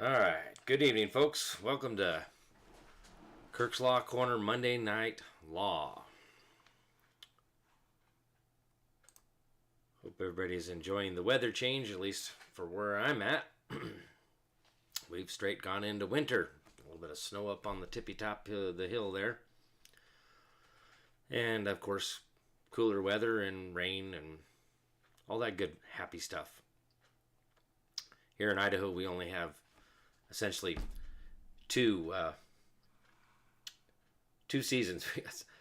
All right. Good evening, folks. Welcome to Kirk's Law Corner Monday Night Law. Hope everybody's enjoying the weather change, at least for where I'm at. We've straight gone into winter. A little bit of snow up on the tippy top of the hill there. And, of course, cooler weather and rain and all that good, happy stuff. Here in Idaho, we only have essentially two seasons,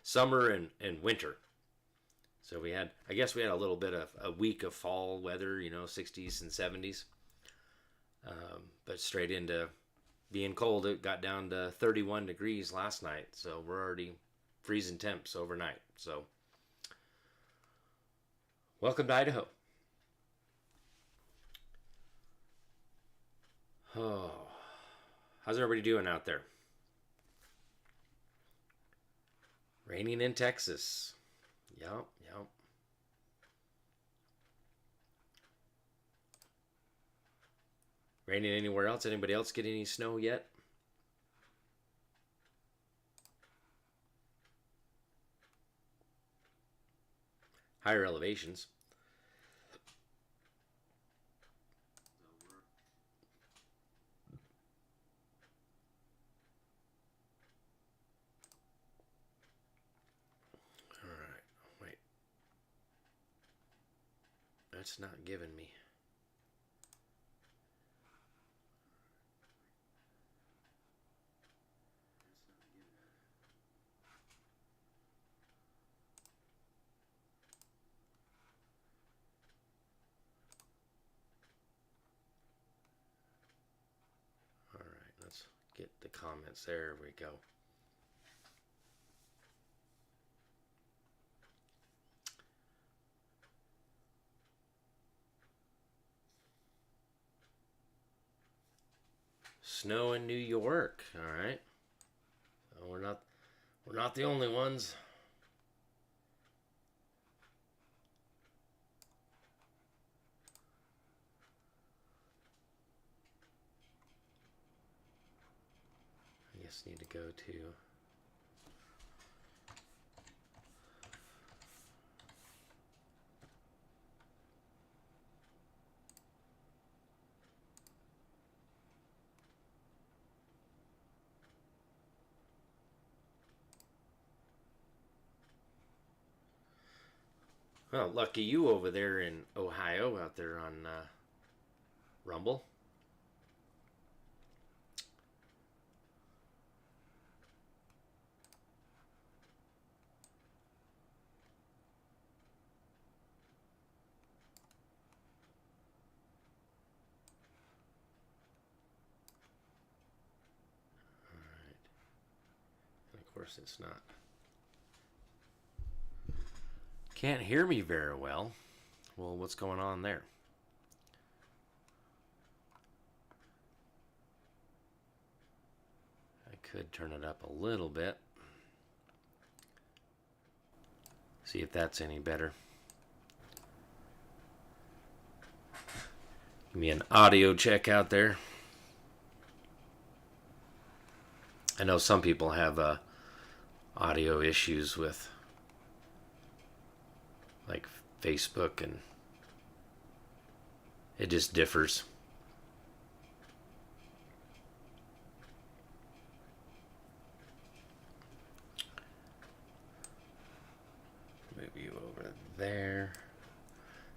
summer and winter. So I guess we had a little bit of a week of fall weather, 60s and 70s. But straight into being cold, it got down to 31 degrees last night. So we're already freezing temps overnight. So welcome to Idaho. Oh, how's everybody doing out there? Raining in Texas. Yep. Raining anywhere else? Anybody else get any snow yet? Higher elevations. All right, wait. That's not giving me. All right, let's get the comments. There we go. Snow in New York. All right. We're not the only ones. I guess need to go to well, lucky you over there in Ohio, out there on Rumble. All right. And of course, it's not. Can't hear me very well. Well, what's going on there? I could turn it up a little bit. See if that's any better. Give me an audio check out there. I know some people have audio issues with like Facebook, and it just differs. Move you over there.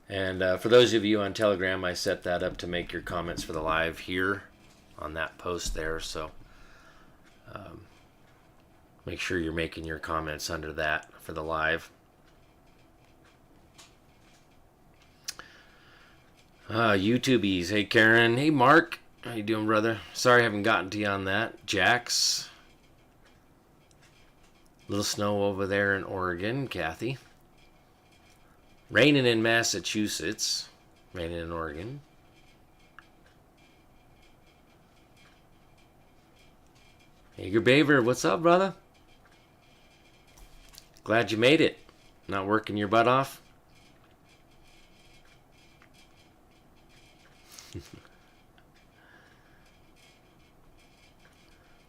And for those of you on Telegram, I set that up to make your comments for the live here on that post there. So make sure you're making your comments under that for the live. YouTubies. Hey, Karen. Hey, Mark. How you doing, brother? Sorry I haven't gotten to you on that. Jax. Little snow over there in Oregon. Kathy. Raining in Massachusetts. Raining in Oregon. Hager Baver, what's up, brother? Glad you made it. Not working your butt off?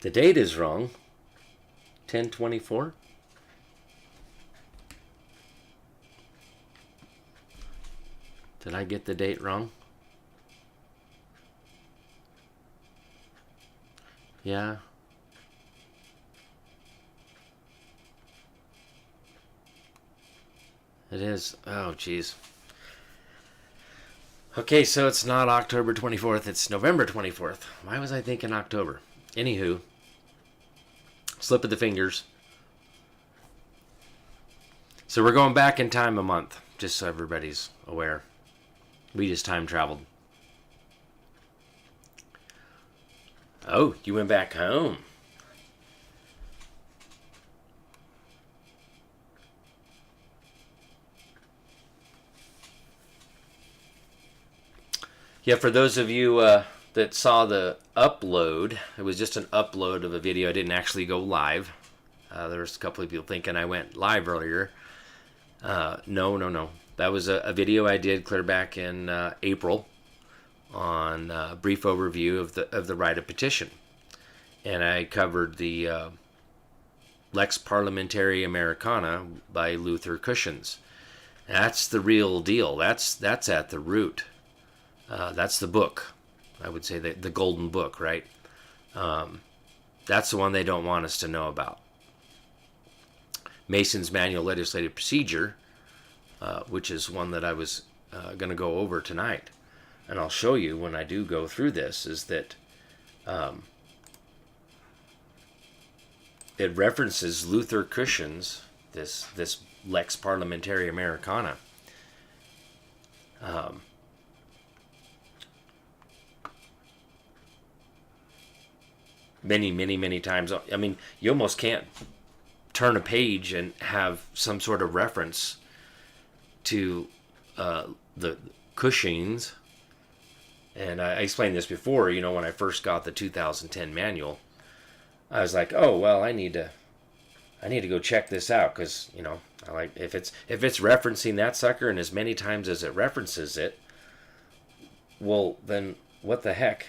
The date is wrong. 10/24. Did I get the date wrong? Yeah. It is. Oh, geez. Okay, so it's not October 24th, it's November 24th. Why was I thinking October? Anywho, slip of the fingers. So we're going back in time a month, just so everybody's aware. We just time traveled. Oh, you went back home. Yeah, for those of you that saw the upload, it was just an upload of a video. I didn't actually go live. There was a couple of people thinking I went live earlier. No. That was a video I did clear back in April on a brief overview of the right of petition. And I covered the Lex Parliamentaria Americana by Luther Cushins. That's the real deal. That's at the root. That's the book. I would say the golden book, right? That's the one they don't want us to know about. Mason's Manual Legislative Procedure, which is one that I was going to go over tonight. And I'll show you when I do go through this, is that it references Luther Cushins, this Lex Parliamentaria Americana. Many times. I mean, you almost can't turn a page and have some sort of reference to the Cushings. And I explained this before, when I first got the 2010 manual. I was like, oh, well, I need to go check this out, because, I like, if it's referencing that sucker and as many times as it references it, well, then what the heck?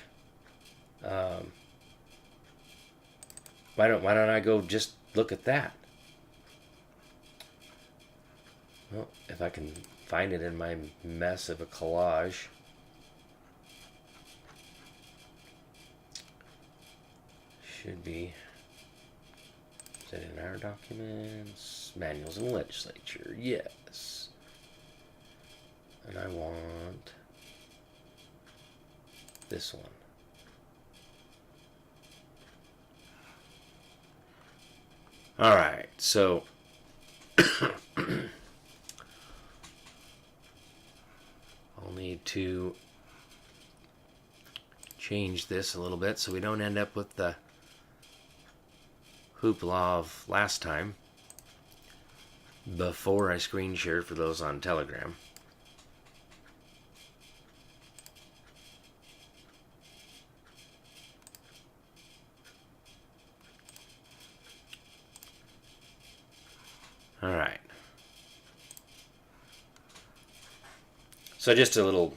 Why don't I go just look at that? Well, if I can find it in my mess of a collage. Should be. Is it in our documents? Manuals in the legislature. Yes. And I want this one. All right, so I'll need to change this a little bit so we don't end up with the hoopla of last time before I screen shared for those on Telegram. All right. So just a little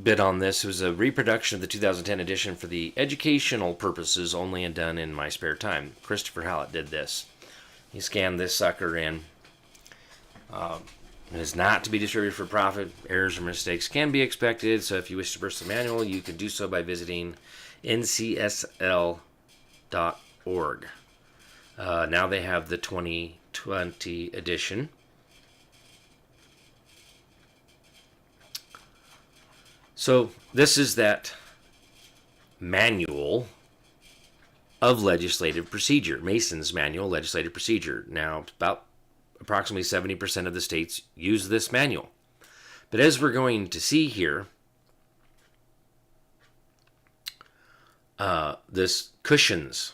bit on this. It was a reproduction of the 2010 edition for the educational purposes only and done in my spare time. Christopher Hallett did this. He scanned this sucker in. It is not to be distributed for profit. Errors or mistakes can be expected. So if you wish to purchase the manual, you can do so by visiting ncsl.org. Now they have the 2020 edition. So this is that manual of legislative procedure, Mason's Manual Legislative Procedure. Now, about approximately 70% of the states use this manual. But as we're going to see here, this Cushins,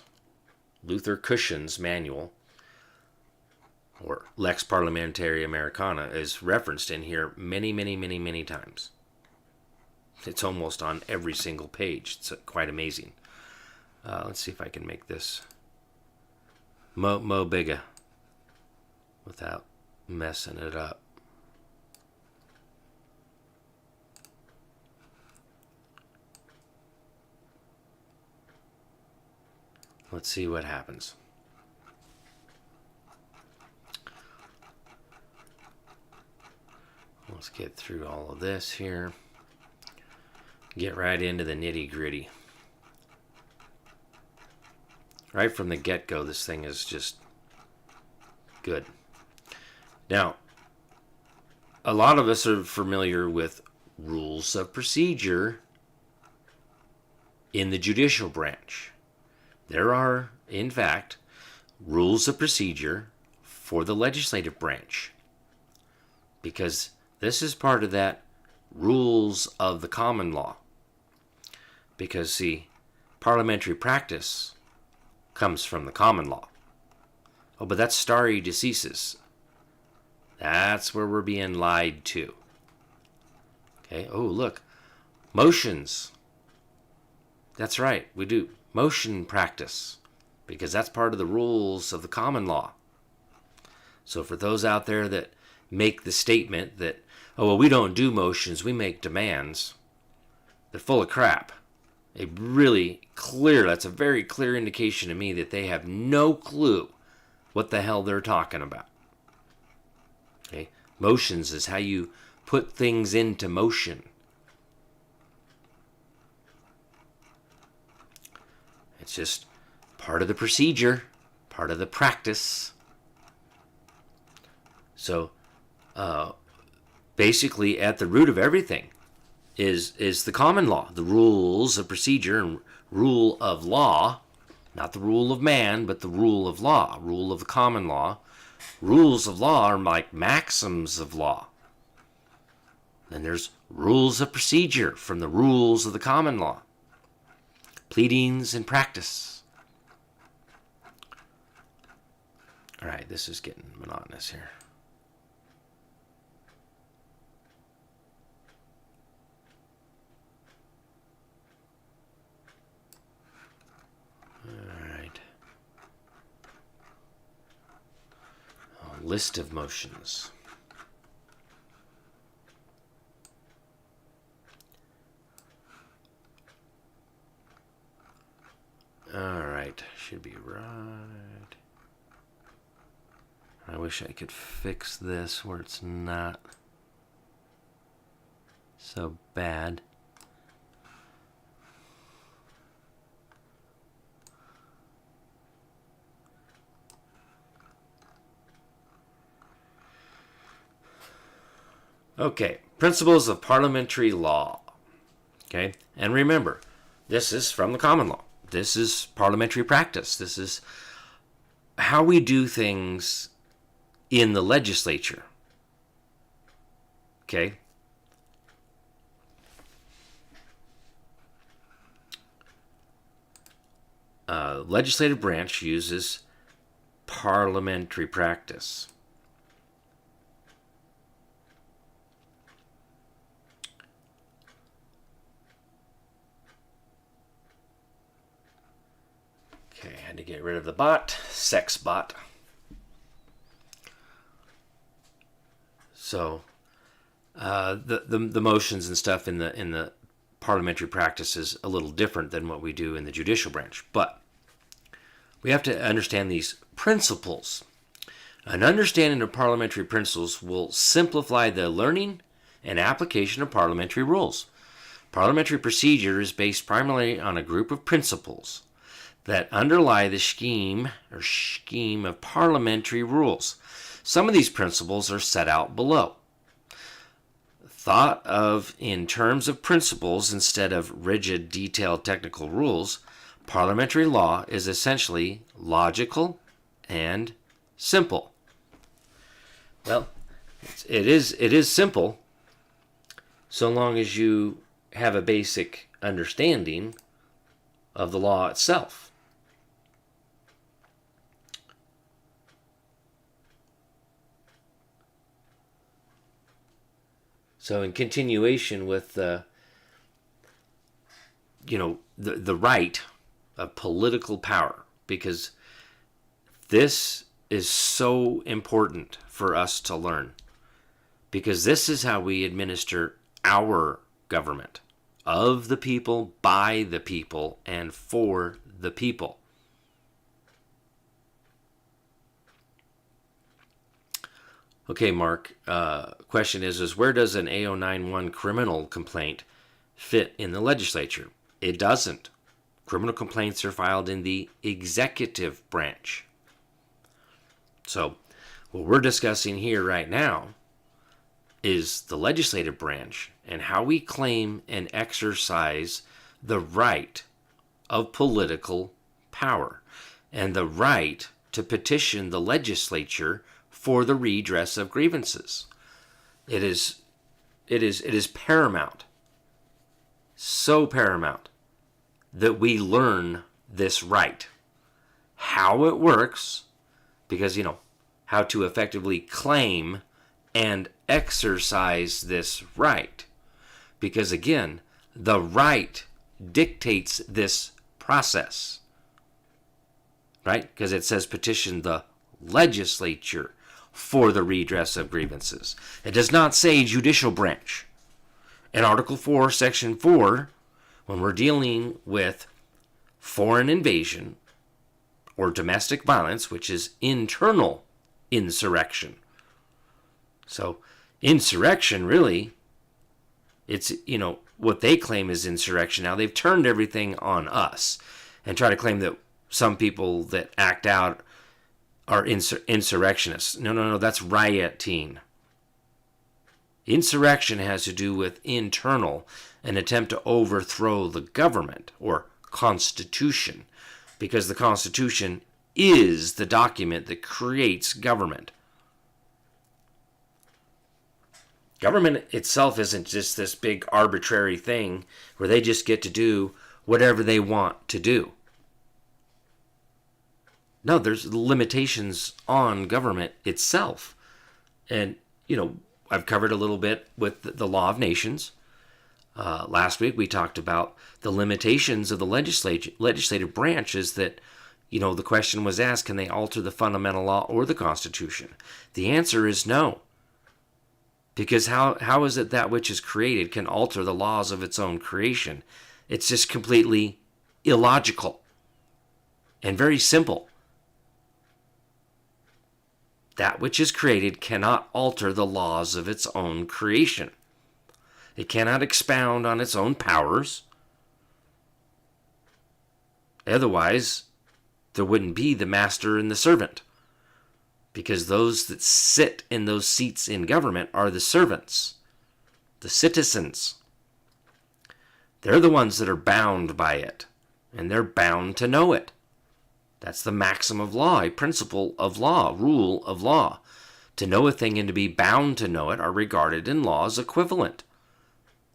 Luther Cushins Manual, or Lex Parliamentaria Americana, is referenced in here many times. It's almost on every single page. It's quite amazing. Let's see if I can make this mo bigger without messing it up. let's see what happens. Let's get through all of this here. Get right into the nitty-gritty. Right from the get-go, this thing is just good. Now, a lot of us are familiar with rules of procedure in the judicial branch. There are, in fact, rules of procedure for the legislative branch, because this is part of that rules of the common law. Because, see, parliamentary practice comes from the common law. Oh, but that's stare decisis. That's where we're being lied to. Okay, oh, look. Motions. That's right, we do. Motion practice. Because that's part of the rules of the common law. So for those out there that make the statement that, oh, well, we don't do motions, we make demands, they're full of crap. That's a very clear indication to me that they have no clue what the hell they're talking about. Okay? Motions is how you put things into motion. It's just part of the procedure, part of the practice. So, basically, at the root of everything is the common law, the rules of procedure and rule of law, not the rule of man, but the rule of law, rule of the common law. Rules of law are like maxims of law. Then there's rules of procedure from the rules of the common law. Pleadings and practice. All right, this is getting monotonous here. List of motions. All right, should be right. I wish I could fix this where it's not so bad. Okay, principles of parliamentary law. Okay, and remember, this is from the common law. This is parliamentary practice. This is how we do things in the legislature. Okay? Legislative branch uses parliamentary practice. Okay, I had to get rid of the bot, sex bot. So, the motions and stuff in the parliamentary practice is a little different than what we do in the judicial branch, but we have to understand these principles. An understanding of parliamentary principles will simplify the learning and application of parliamentary rules. Parliamentary procedure is based primarily on a group of principles that underlie the scheme of parliamentary rules. Some of these principles are set out below. Thought of in terms of principles instead of rigid, detailed technical rules, parliamentary law is essentially logical and simple. Well, it is simple so long as you have a basic understanding of the law itself. So in continuation with the right of political power, because this is so important for us to learn, because this is how we administer our government, of the people, by the people, and for the people. Okay, Mark. Question is where does an A091 criminal complaint fit in the legislature? It doesn't. Criminal complaints are filed in the executive branch. So, what we're discussing here right now is the legislative branch and how we claim and exercise the right of political power and the right to petition the legislature for the redress of grievances. It is paramount, so paramount, that we learn this right. How it works, because, how to effectively claim and exercise this right. Because again, the right dictates this process. Right? Because it says petition the legislature for the redress of grievances. It does not say judicial branch. In Article 4, Section 4, when we're dealing with foreign invasion or domestic violence, which is internal insurrection. So, insurrection, really, it's, what they claim is insurrection. Now, they've turned everything on us and try to claim that some people that act out are insurrectionists. No, that's rioting. Insurrection has to do with internal, an attempt to overthrow the government or constitution, because the Constitution is the document that creates government. Government itself isn't just this big arbitrary thing where they just get to do whatever they want to do. No, there's limitations on government itself. And, I've covered a little bit with the law of nations. Last week we talked about the limitations of the legislative branch is that, the question was asked, can they alter the fundamental law or the Constitution? The answer is no. Because how is it that which is created can alter the laws of its own creation? It's just completely illogical and very simple. That which is created cannot alter the laws of its own creation. It cannot expound on its own powers. Otherwise, there wouldn't be the master and the servant. Because those that sit in those seats in government are the servants, the citizens. They're the ones that are bound by it, and they're bound to know it. That's the maxim of law, a principle of law, rule of law. To know a thing and to be bound to know it are regarded in law as equivalent.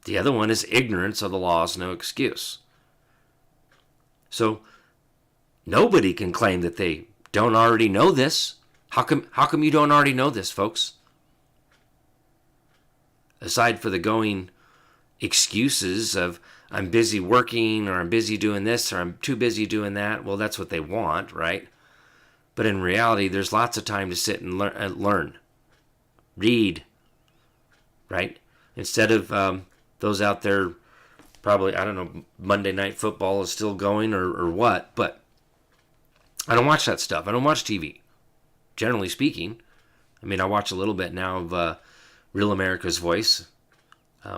The other one is ignorance of the law is no excuse. So, nobody can claim that they don't already know this. How come you don't already know this, folks? Aside for the going excuses of I'm busy working, or I'm busy doing this, or I'm too busy doing that. Well, that's what they want, right? But in reality, there's lots of time to sit and learn. Read, right? Instead of those out there, probably, I don't know, Monday Night Football is still going or what, but I don't watch that stuff. I don't watch TV, generally speaking. I mean, I watch a little bit now of Real America's Voice,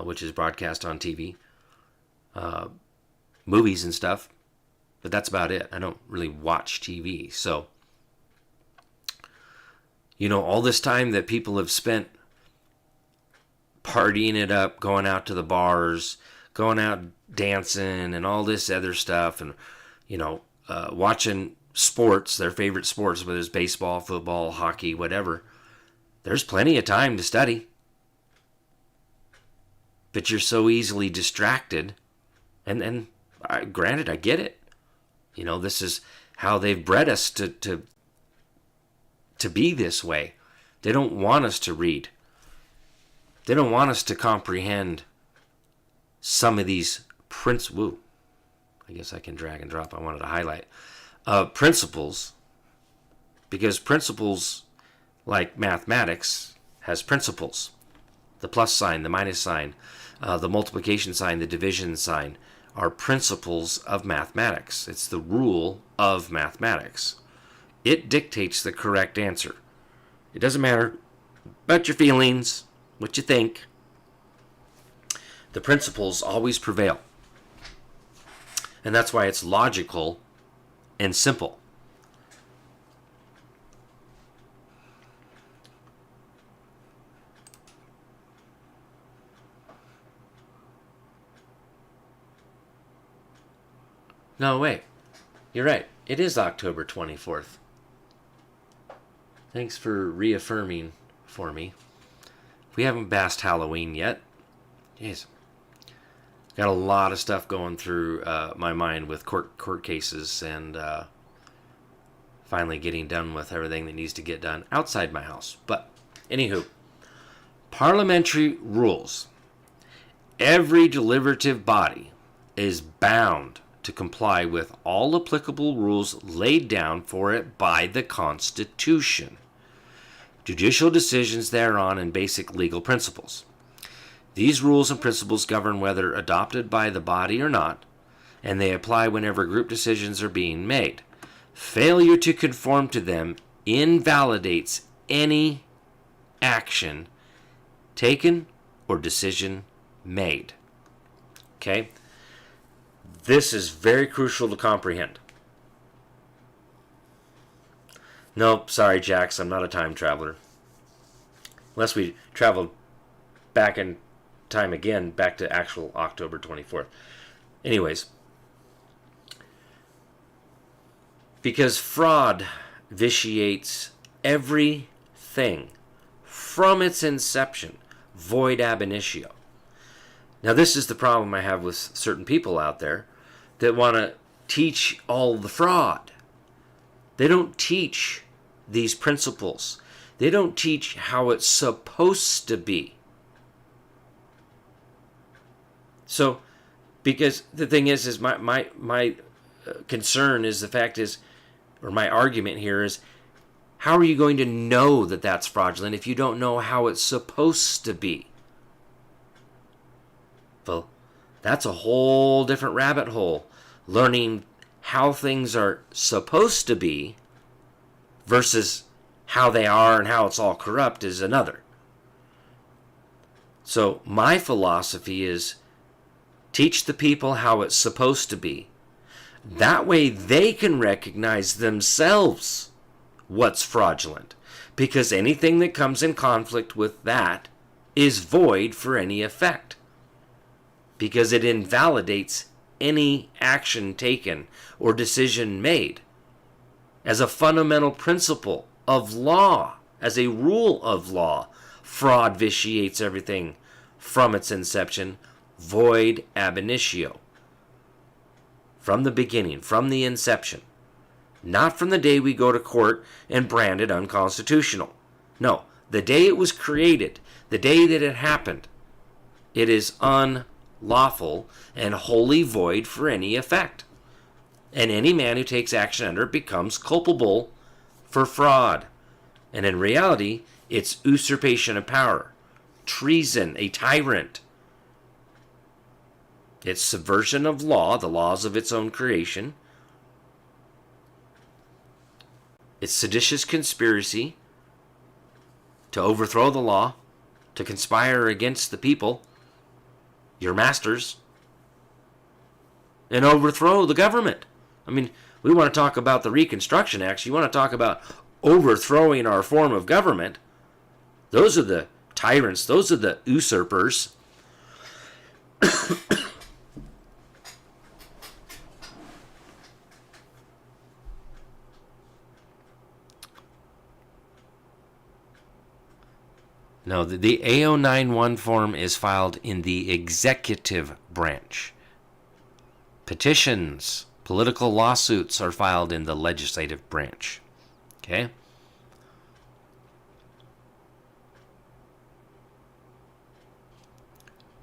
which is broadcast on TV. Movies and stuff, but that's about it. I don't really watch TV. So, all this time that people have spent partying it up, going out to the bars, going out dancing and all this other stuff, and, watching sports, their favorite sports, whether it's baseball, football, hockey, whatever, there's plenty of time to study. But you're so easily distracted. And granted, I get it. This is how they've bred us to be this way. They don't want us to read. They don't want us to comprehend some of these principles. I guess I can drag and drop. I wanted to highlight principles, because principles, like mathematics, has principles. The plus sign, the minus sign, the multiplication sign, the division sign, are principles of mathematics. It's the rule of mathematics. It dictates the correct answer. It doesn't matter about your feelings, what you think. The principles always prevail. And that's why it's logical and simple. No, wait. You're right. It is October 24th. Thanks for reaffirming for me. We haven't passed Halloween yet. Jeez. Got a lot of stuff going through my mind with court cases and finally getting done with everything that needs to get done outside my house. But, anywho, parliamentary rules. Every deliberative body is bound to comply with all applicable rules laid down for it by the Constitution, judicial decisions thereon, and basic legal principles. These rules and principles govern whether adopted by the body or not, and they apply whenever group decisions are being made. Failure to conform to them invalidates any action taken or decision made. Okay? This is very crucial to comprehend. Nope, sorry, Jax, I'm not a time traveler. Unless we traveled back in time again, back to actual October 24th. Anyways, because fraud vitiates everything from its inception, void ab initio. Now, this is the problem I have with certain people out there that want to teach all the fraud. They don't teach these principles. They don't teach how it's supposed to be. So, because the thing is my concern is the fact is, or my argument here is, how are you going to know that that's fraudulent if you don't know how it's supposed to be? Well, that's a whole different rabbit hole. Learning how things are supposed to be versus how they are and how it's all corrupt is another. So my philosophy is teach the people how it's supposed to be. That way they can recognize themselves what's fraudulent, because anything that comes in conflict with that is void for any effect, because it invalidates any action taken or decision made. As a fundamental principle of law, as a rule of law, fraud vitiates everything from its inception, void ab initio. From the beginning, from the inception. Not from the day we go to court and brand it unconstitutional. No, the day it was created, the day that it happened, it is unlawful and wholly void for any effect. And any man who takes action under it becomes culpable for fraud. And in reality, it's usurpation of power, treason, a tyrant. It's subversion of law, the laws of its own creation. It's seditious conspiracy to overthrow the law, to conspire against the people, your masters, and overthrow the government. I mean, we want to talk about the Reconstruction Acts. You want to talk about overthrowing our form of government. Those are the tyrants. Those are the usurpers. No, the A091 form is filed in the executive branch. Petitions, political lawsuits are filed in the legislative branch. Okay?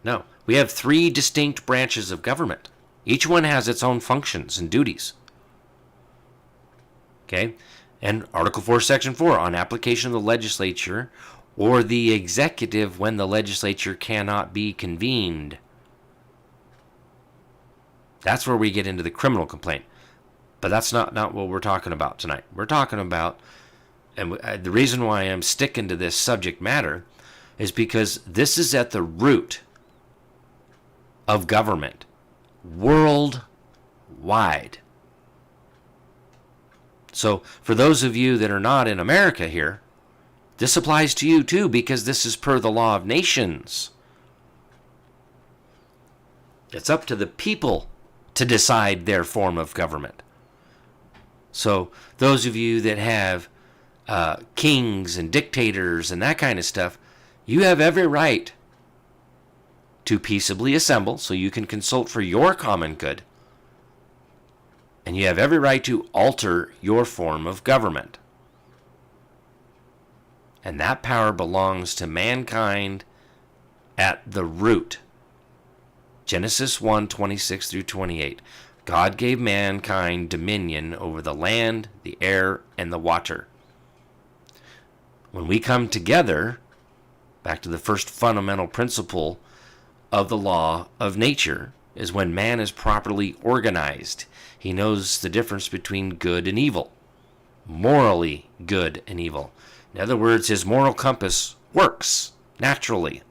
No, we have 3 distinct branches of government. Each one has its own functions and duties. Okay? And Article 4, Section 4, on application of the legislature or the executive when the legislature cannot be convened. That's where we get into the criminal complaint. But that's not what we're talking about tonight. We're talking about and the reason why I'm sticking to this subject matter is because this is at the root of government worldwide. So for those of you that are not in America here, this applies to you too, because this is per the law of nations. It's up to the people to decide their form of government. So those of you that have kings and dictators and that kind of stuff, you have every right to peaceably assemble so you can consult for your common good. And you have every right to alter your form of government. And that power belongs to mankind at the root. Genesis 1:26 through 28. God gave mankind dominion over the land, the air, and the water. When we come together, back to the first fundamental principle of the law of nature, is when man is properly organized. He knows the difference between good and evil, morally good and evil. In other words, his moral compass works naturally.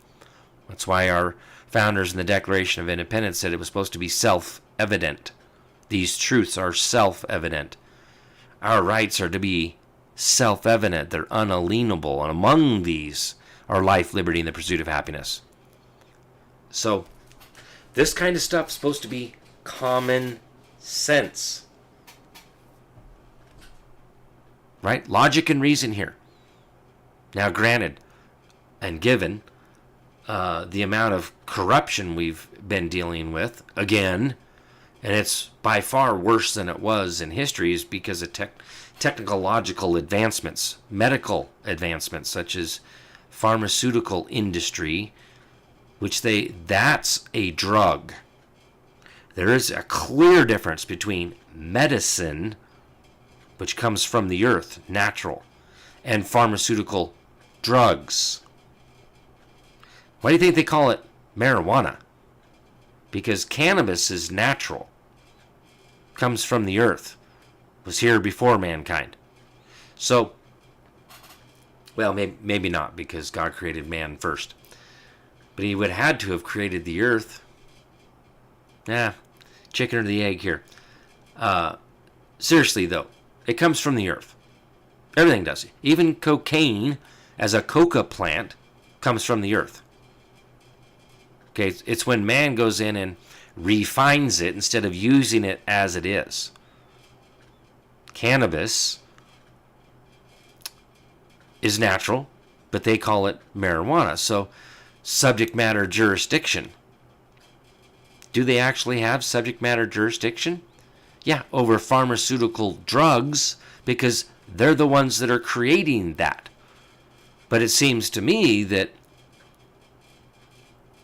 That's why our founders in the Declaration of Independence said it was supposed to be self-evident. These truths are self-evident. Our rights are to be self-evident. They're unalienable. And among these are life, liberty, and the pursuit of happiness. So this kind of stuff is supposed to be common sense. Right? Logic and reason here. Now, granted and given the amount of corruption we've been dealing with, again, and it's by far worse than it was in history, is because of technological advancements, medical advancements, such as pharmaceutical industry, that's a drug. There is a clear difference between medicine, which comes from the earth, natural, and pharmaceutical drugs. Why do you think they call it marijuana? Because cannabis is natural, comes from the earth, was here before mankind. So, well, maybe not, because God created man first. But he would have had to have created the earth. Chicken or the egg here. Seriously, though, it comes from the earth. Everything does. Even cocaine, as a coca plant, comes from the earth. Okay, it's when man goes in and refines it instead of using it as it is. Cannabis is natural, but they call it marijuana. So, subject matter jurisdiction. Do they actually have subject matter jurisdiction? Yeah, over pharmaceutical drugs, because they're the ones that are creating that. But it seems to me that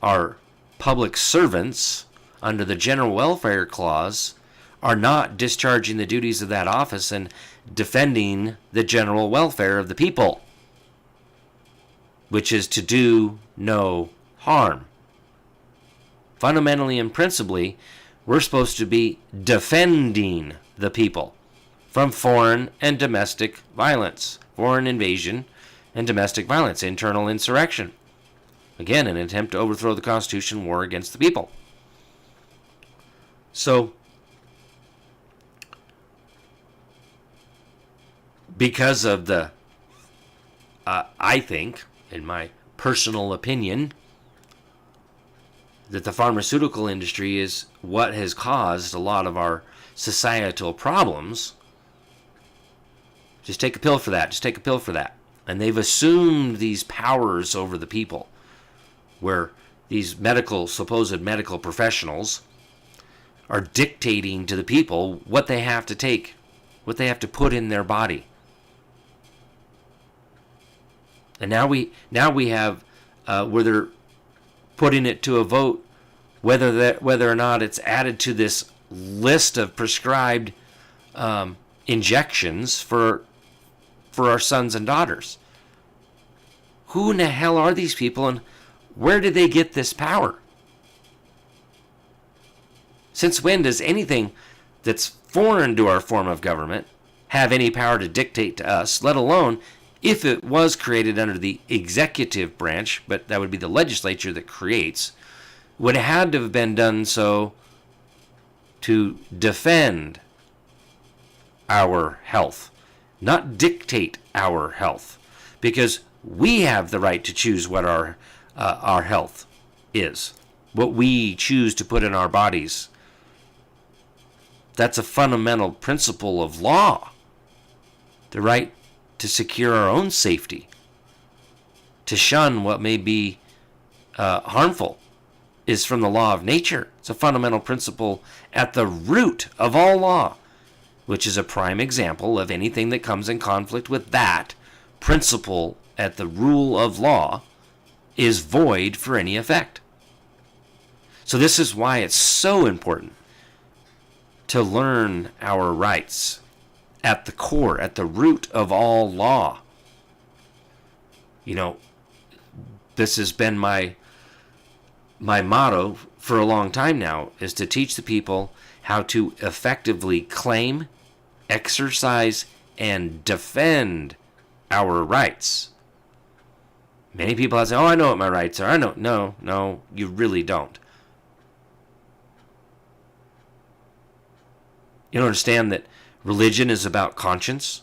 our public servants, under the General Welfare Clause, are not discharging the duties of that office and defending the general welfare of the people, which is to do no harm. Fundamentally and principally, we're supposed to be defending the people from foreign and domestic violence, foreign invasion and domestic violence, internal insurrection. Again, an attempt to overthrow the Constitution, war against the people. So, because of the, I think, in my personal opinion, that the pharmaceutical industry is what has caused a lot of our societal problems. Just take a pill for that. Just take a pill for that. And they've assumed these powers over the people, where these supposed medical professionals are dictating to the people what they have to take, what they have to put in their body. And now we have where they're putting it to a vote whether or not it's added to this list of prescribed injections for our sons and daughters. Who in the hell are these people, and where did they get this power? Since when does anything that's foreign to our form of government have any power to dictate to us, let alone if it was created under the executive branch, but that would be the legislature that creates, would have had to have been done so to defend our health, not dictate our health, because we have the right to choose what our health is, what we choose to put in our bodies. That's a fundamental principle of law. The right to secure our own safety, to shun what may be harmful, is from the law of nature. It's a fundamental principle at the root of all law, which is a prime example of anything that comes in conflict with that principle at the rule of law is void for any effect. So this is why it's so important to learn our rights at the core, at the root of all law. You know, this has been my motto for a long time now, is to teach the people how to effectively claim, exercise, and defend our rights. Many people say, oh, I know what my rights are. I know. No, you really don't. You don't understand that religion is about conscience?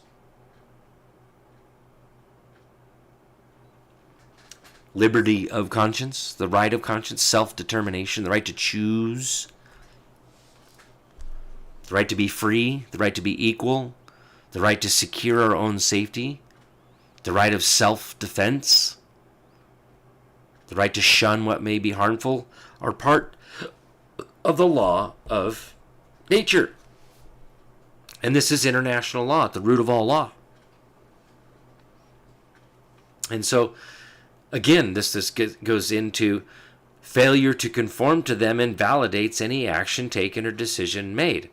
Liberty of conscience, the right of conscience, self-determination, the right to choose, the right to be free, the right to be equal, the right to secure our own safety, the right of self-defense, the right to shun what may be harmful, are part of the law of nature. And this is international law, at the root of all law. And so, again, this goes into failure to conform to them invalidates any action taken or decision made.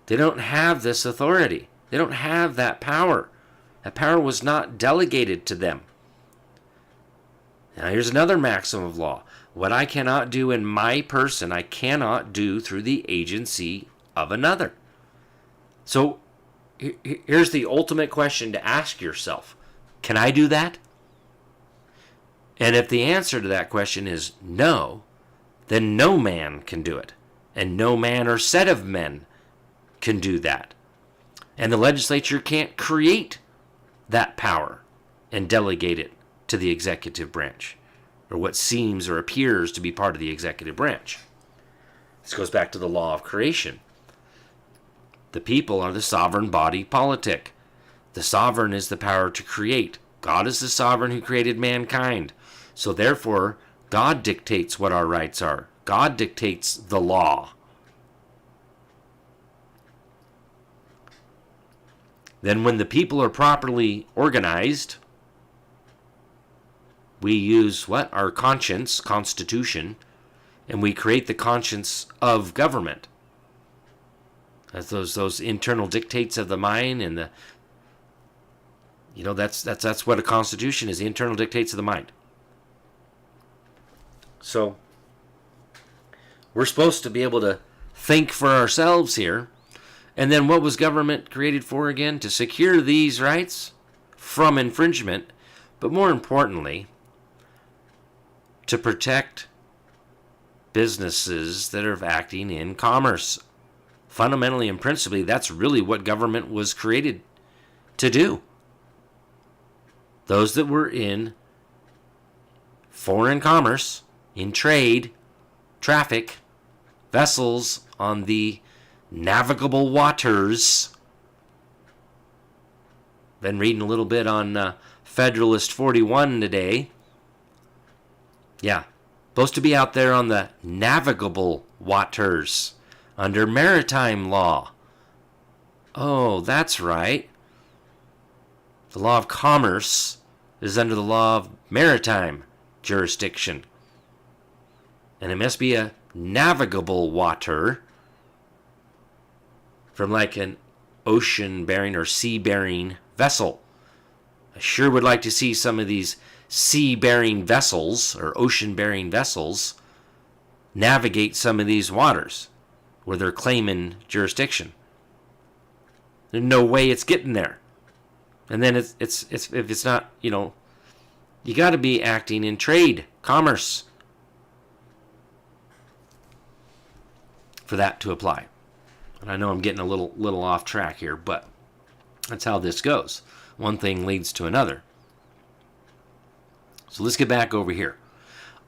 They don't have this authority. They don't have that power. That power was not delegated to them. Now, here's another maxim of law. What I cannot do in my person, I cannot do through the agency of another. So here's the ultimate question to ask yourself. Can I do that? And if the answer to that question is no, then no man can do it. And no man or set of men can do that. And the legislature can't create that power and delegate it to the executive branch, or what seems or appears to be part of the executive branch. This goes back to the law of creation. The people are the sovereign body politic. The sovereign is the power to create. God is the sovereign who created mankind. So therefore, God dictates what our rights are. God dictates the law. Then when the people are properly organized, we use what? Our conscience, constitution, and we create the conscience of government. That's those internal dictates of the mind, and that's what a constitution is, the internal dictates of the mind. So we're supposed to be able to think for ourselves here. And then what was government created for again? To secure these rights from infringement, but more importantly, to protect businesses that are acting in commerce. Fundamentally and principally, that's really what government was created to do. Those that were in foreign commerce, in trade, traffic, vessels on the navigable waters. Been reading a little bit on Federalist 41 today. Yeah, supposed to be out there on the navigable waters under maritime law. Oh, that's right. The law of commerce is under the law of maritime jurisdiction. And it must be a navigable water from like an ocean-bearing or sea-bearing vessel. I sure would like to see some of these sea-bearing vessels or ocean-bearing vessels navigate some of these waters where they're claiming jurisdiction. There's no way it's getting there. And then it's if it's not, you got to be acting in trade, commerce, for that to apply. And I know I'm getting a little off track here, but that's how this goes. One thing leads to another. So let's get back over here.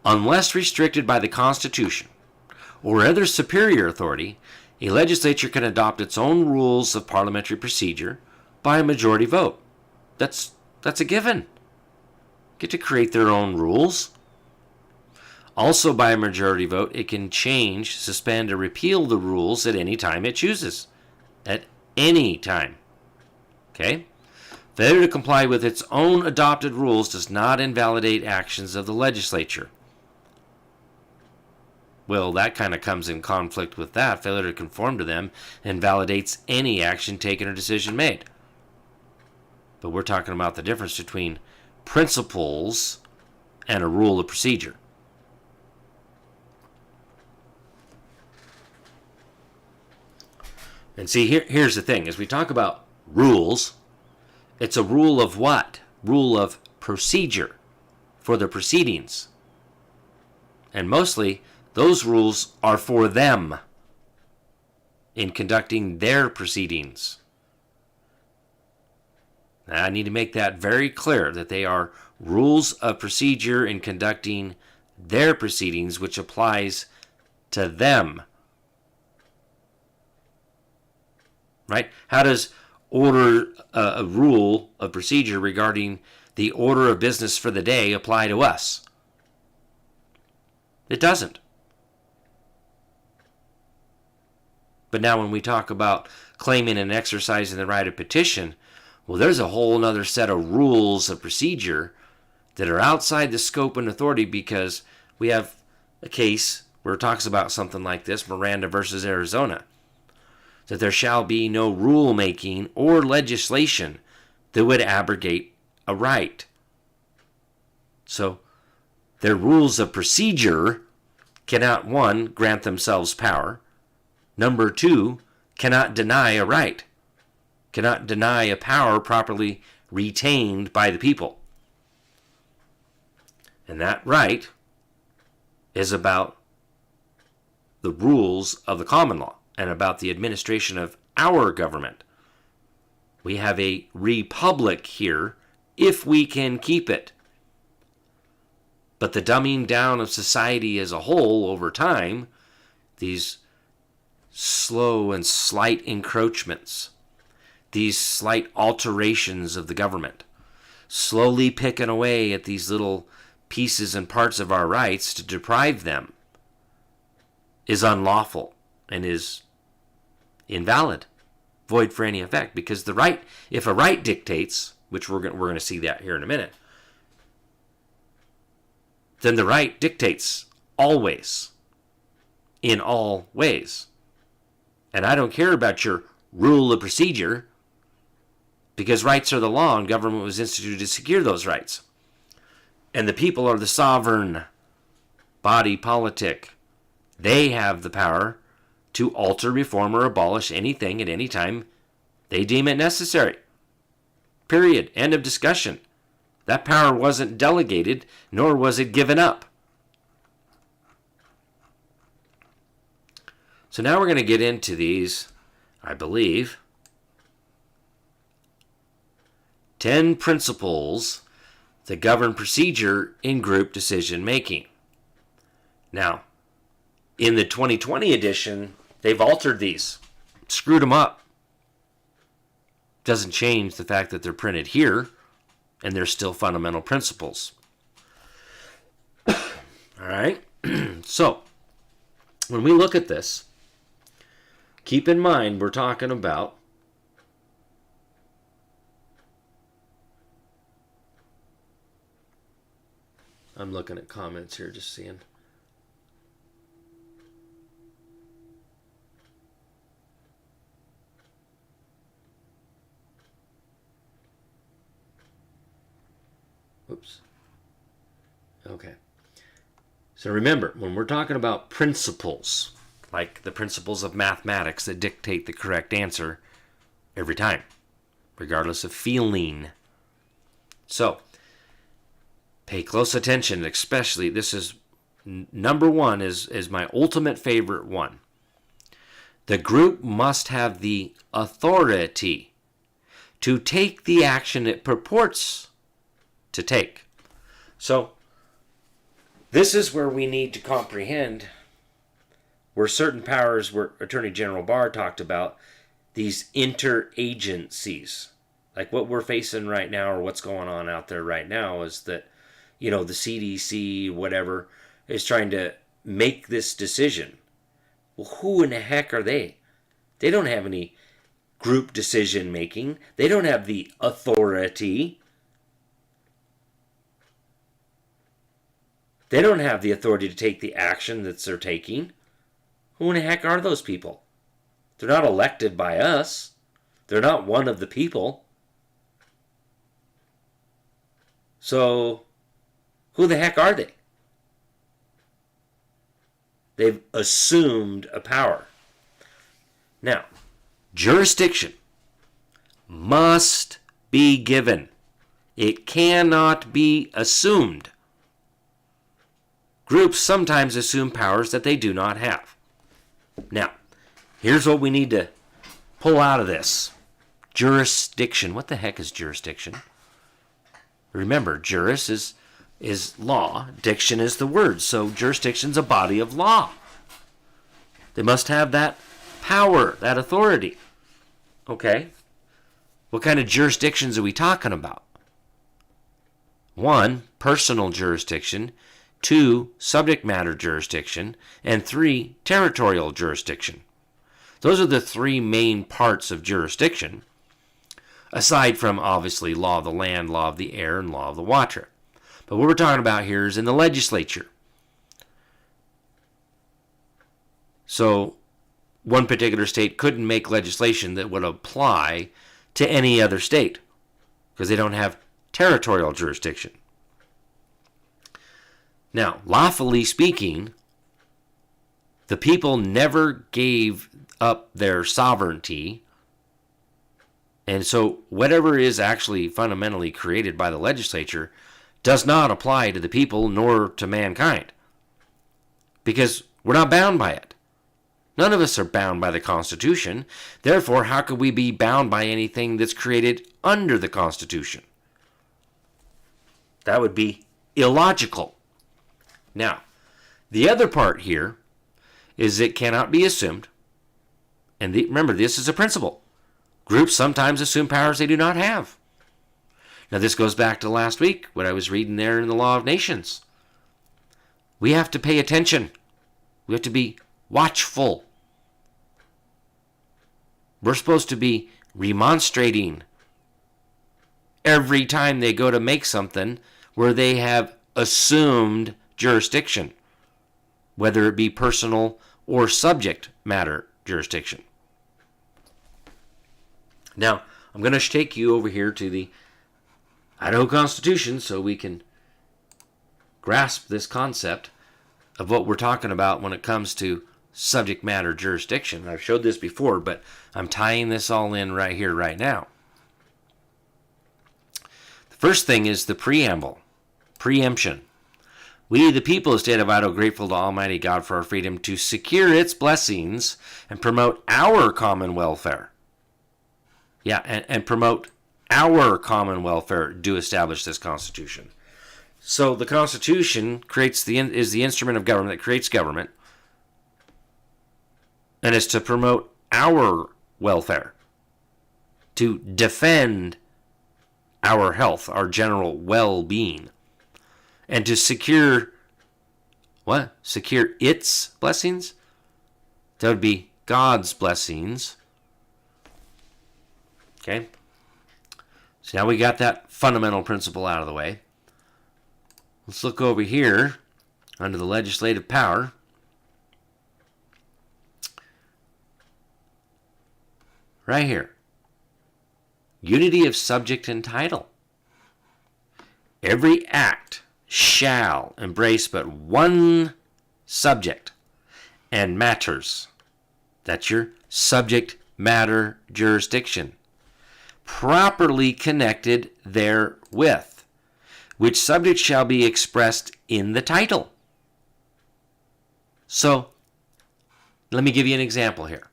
Unless restricted by the Constitution or other superior authority, a legislature can adopt its own rules of parliamentary procedure by a majority vote. That's a given. Get to create their own rules. Also, by a majority vote, it can change, suspend, or repeal the rules at any time it chooses. At any time. Okay? Failure to comply with its own adopted rules does not invalidate actions of the legislature. Well, that kind of comes in conflict with that. Failure to conform to them invalidates any action taken or decision made. But we're talking about the difference between principles and a rule of procedure. And see, here's the thing. As we talk about rules, it's a rule of what? Rule of procedure for the proceedings. And mostly, those rules are for them in conducting their proceedings. Now, I need to make that very clear, that they are rules of procedure in conducting their proceedings, which applies to them. Right? How does a rule of procedure regarding the order of business for the day apply to us? It doesn't. But now when we talk about claiming and exercising the right of petition, well, there's a whole other set of rules of procedure that are outside the scope and authority, because we have a case where it talks about something like this, Miranda versus Arizona, that there shall be no rulemaking or legislation that would abrogate a right. So their rules of procedure cannot, one, grant themselves power. Number two, cannot deny a right. Cannot deny a power properly retained by the people. And that right is about the rules of the common law and about the administration of our government. We have a republic here, if we can keep it. But the dumbing down of society as a whole over time, these slow and slight encroachments, these slight alterations of the government, slowly picking away at these little pieces and parts of our rights to deprive them, is unlawful and is invalid, void for any effect. Because the right, if a right dictates, which we're going to see that here in a minute, then the right dictates always, in all ways. And I don't care about your rule of procedure, because rights are the law and government was instituted to secure those rights. And the people are the sovereign body politic. They have the power to alter, reform, or abolish anything at any time they deem it necessary. Period. End of discussion. That power wasn't delegated, nor was it given up. So now we're going to get into these, I believe, 10 principles that govern procedure in group decision making. Now, in the 2020 edition, they've altered these, screwed them up. Doesn't change the fact that they're printed here, and they're still fundamental principles. All right? So, when we look at this, keep in mind we're talking about I'm looking at comments here, just seeing. Oops. Okay. So remember, when we're talking about principles, like the principles of mathematics that dictate the correct answer, every time, regardless of feeling. So, pay close attention, especially, this is number one, is my ultimate favorite one. The group must have the authority to take the action it purports to take. So, this is where we need to comprehend where certain powers, where Attorney General Barr talked about, these interagencies. Like what we're facing right now, or what's going on out there right now, is that, the CDC, whatever, is trying to make this decision. Well, who in the heck are they? They don't have any group decision making. They don't have the authority. They don't have the authority to take the action that they're taking. Who in the heck are those people? They're not elected by us. They're not one of the people. So, who the heck are they? They've assumed a power. Now, jurisdiction must be given. It cannot be assumed. Groups sometimes assume powers that they do not have. Now, here's what we need to pull out of this. Jurisdiction. What the heck is jurisdiction? Remember, juris is law. Diction is the word. So jurisdiction's a body of law. They must have that power, that authority. Okay. What kind of jurisdictions are we talking about? 1, personal jurisdiction. 2, subject matter jurisdiction. And 3, territorial jurisdiction. Those are the 3 main parts of jurisdiction, aside from, obviously, law of the land, law of the air, and law of the water. But what we're talking about here is in the legislature. So, one particular state couldn't make legislation that would apply to any other state because they don't have territorial jurisdiction. Now, lawfully speaking, the people never gave up their sovereignty, and so whatever is actually fundamentally created by the legislature does not apply to the people nor to mankind, because we're not bound by it. None of us are bound by the Constitution. Therefore, how could we be bound by anything that's created under the Constitution? That would be illogical. Now, the other part here is it cannot be assumed. And remember, this is a principle. Groups sometimes assume powers they do not have. Now, this goes back to last week, what I was reading there in the Law of Nations. We have to pay attention. We have to be watchful. We're supposed to be remonstrating every time they go to make something where they have assumed jurisdiction, whether it be personal or subject matter jurisdiction. Now, I'm going to take you over here to the Idaho Constitution so we can grasp this concept of what we're talking about when it comes to subject matter jurisdiction. I've showed this before, but I'm tying this all in right here, right now. The first thing is the preamble, preemption. We, the people of the state of Idaho, are grateful to Almighty God for our freedom to secure its blessings and promote our common welfare. Yeah, and promote our common welfare, do establish this Constitution. So the Constitution is the instrument of government that creates government, and it's to promote our welfare, to defend our health, our general well-being, and to secure what? Secure its blessings? That would be God's blessings. Okay? So now we got that fundamental principle out of the way. Let's look over here under the legislative power. Right here. Unity of subject and title. Every act shall embrace but one subject and matters. That's your subject matter jurisdiction. properly connected therewith, which subject shall be expressed in the title. So, let me give you an example here.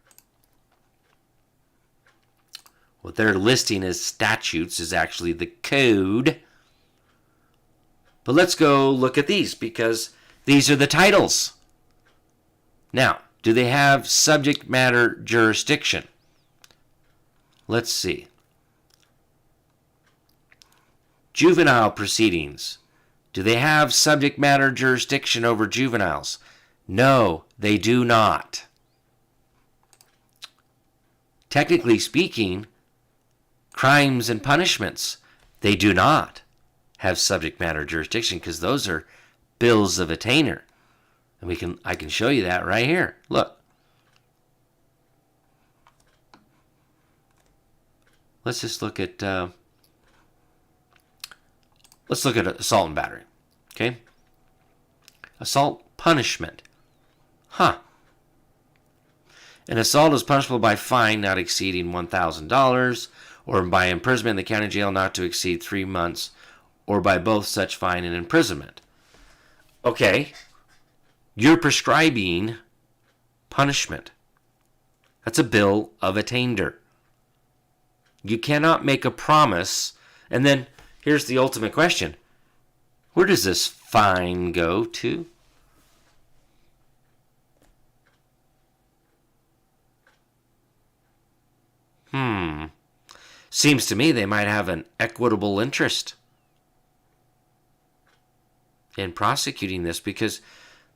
What they're listing as statutes is actually the code. But let's go look at these, because these are the titles. Now, do they have subject matter jurisdiction? Let's see. Juvenile proceedings. Do they have subject matter jurisdiction over juveniles? No, they do not. Technically speaking, crimes and punishments, they do not have subject matter jurisdiction, because those are bills of attainder. And I can show you that right here. Look. Let's just look at assault and battery. Okay? Assault punishment. An assault is punishable by fine not exceeding $1,000, or by imprisonment in the county jail not to exceed 3 months, or by both such fine and imprisonment. Okay, you're prescribing punishment. That's a bill of attainder. You cannot make a promise, and then here's the ultimate question. Where does this fine go to? Seems to me they might have an equitable interest in prosecuting this, because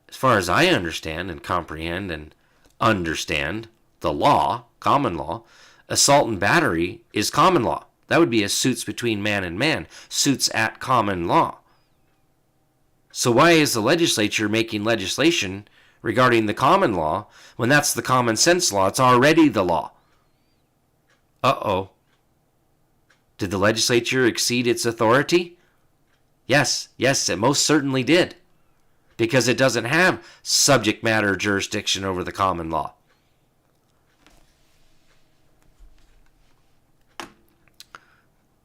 as far as I understand and comprehend and understand the law, common law, assault and battery is common law. That would be a suits between man and man, suits at common law. So why is the legislature making legislation regarding the common law when that's the common sense law? It's already the law. Uh-oh. Did the legislature exceed its authority? Yes, it most certainly did, because it doesn't have subject matter jurisdiction over the common law.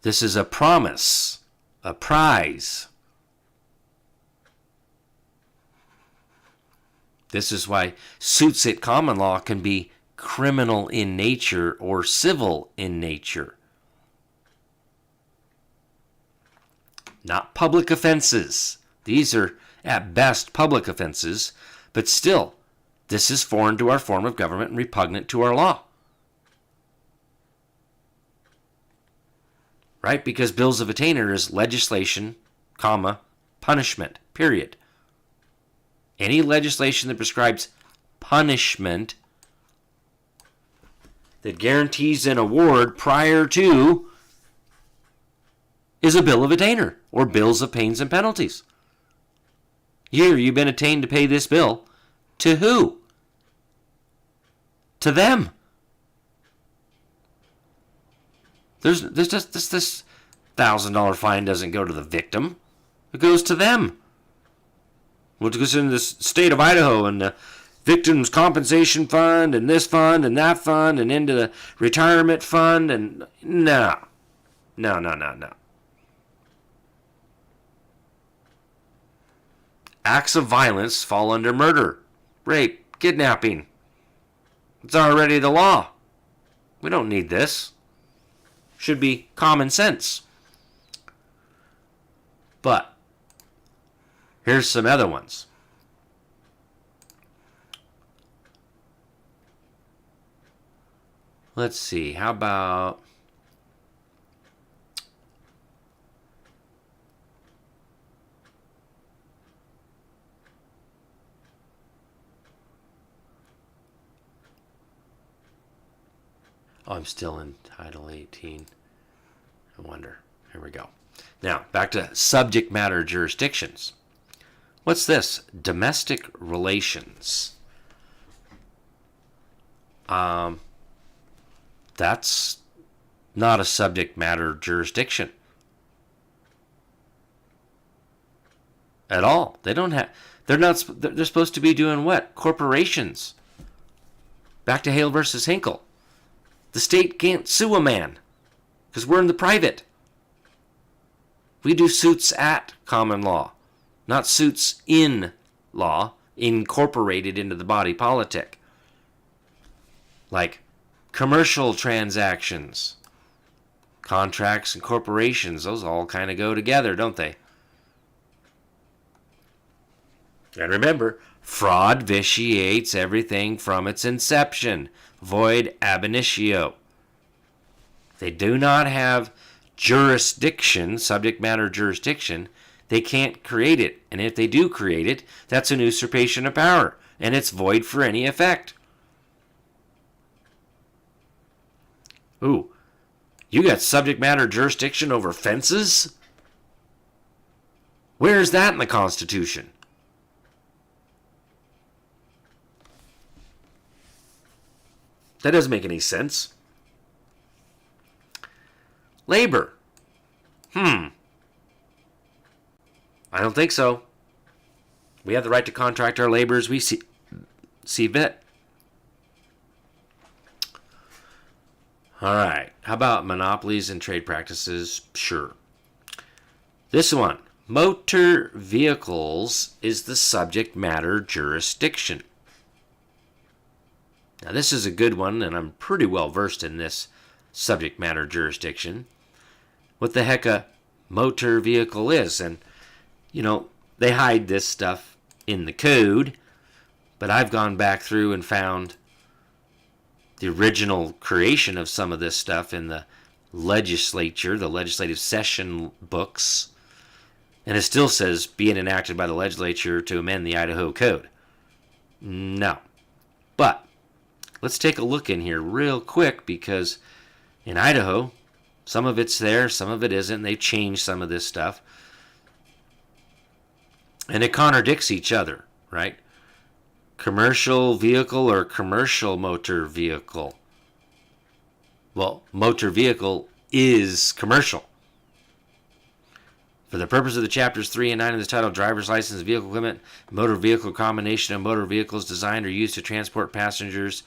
This is a promise, a prize. This is why suits at common law can be criminal in nature or civil in nature. Not public offenses. These are at best public offenses, but still, this is foreign to our form of government and repugnant to our law. Right? Because bills of attainder is legislation, comma, punishment, period. Any legislation that prescribes punishment that guarantees an award prior to is a bill of attainder, or bills of pains and penalties. Here, you've been attained to pay this bill. To who? To them. There's just this $1,000 fine doesn't go to the victim. It goes to them. Well, it goes into the state of Idaho and the Victims Compensation Fund and this fund and that fund and into the retirement fund and no. Acts of violence fall under murder, rape, kidnapping. It's already the law. We don't need this. Should be common sense. But here's some other ones. Let's see. How about I'm still in Title 18. I wonder. Here we go. Now, back to subject matter jurisdictions. What's this? Domestic relations. That's not a subject matter jurisdiction at all. They don't have. They're supposed to be doing what? Corporations. Back to Hale versus Hinkle. The state can't sue a man. because we're in the private. We do suits at common law, not suits in law, incorporated into the body politic. Like commercial transactions, contracts and corporations, those all kind of go together, don't they? And remember, fraud vitiates everything from its inception. Void ab initio. They do not have jurisdiction, subject matter jurisdiction. They can't create it. And if they do create it, that's an usurpation of power. And it's void for any effect. Ooh, you got subject matter jurisdiction over fences? Where is that in the Constitution? That doesn't make any sense. Labor. I don't think so. We have the right to contract our labor as we see fit. All right. How about monopolies and trade practices? Sure. This one. Motor vehicles is the subject matter jurisdiction. Now, this is a good one, and I'm pretty well versed in this subject matter jurisdiction. What the heck a motor vehicle is. And, they hide this stuff in the code, but I've gone back through and found the original creation of some of this stuff in the legislature, the legislative session books, and it still says being enacted by the legislature to amend the Idaho Code. No. But let's take a look in here real quick, because in Idaho, some of it's there, some of it isn't. They've changed some of this stuff. And it contradicts each other, right? Commercial vehicle or commercial motor vehicle? Well, motor vehicle is commercial. For the purpose of the chapters 3 and 9 of this title, driver's license, vehicle equipment, motor vehicle combination of motor vehicles designed or used to transport passengers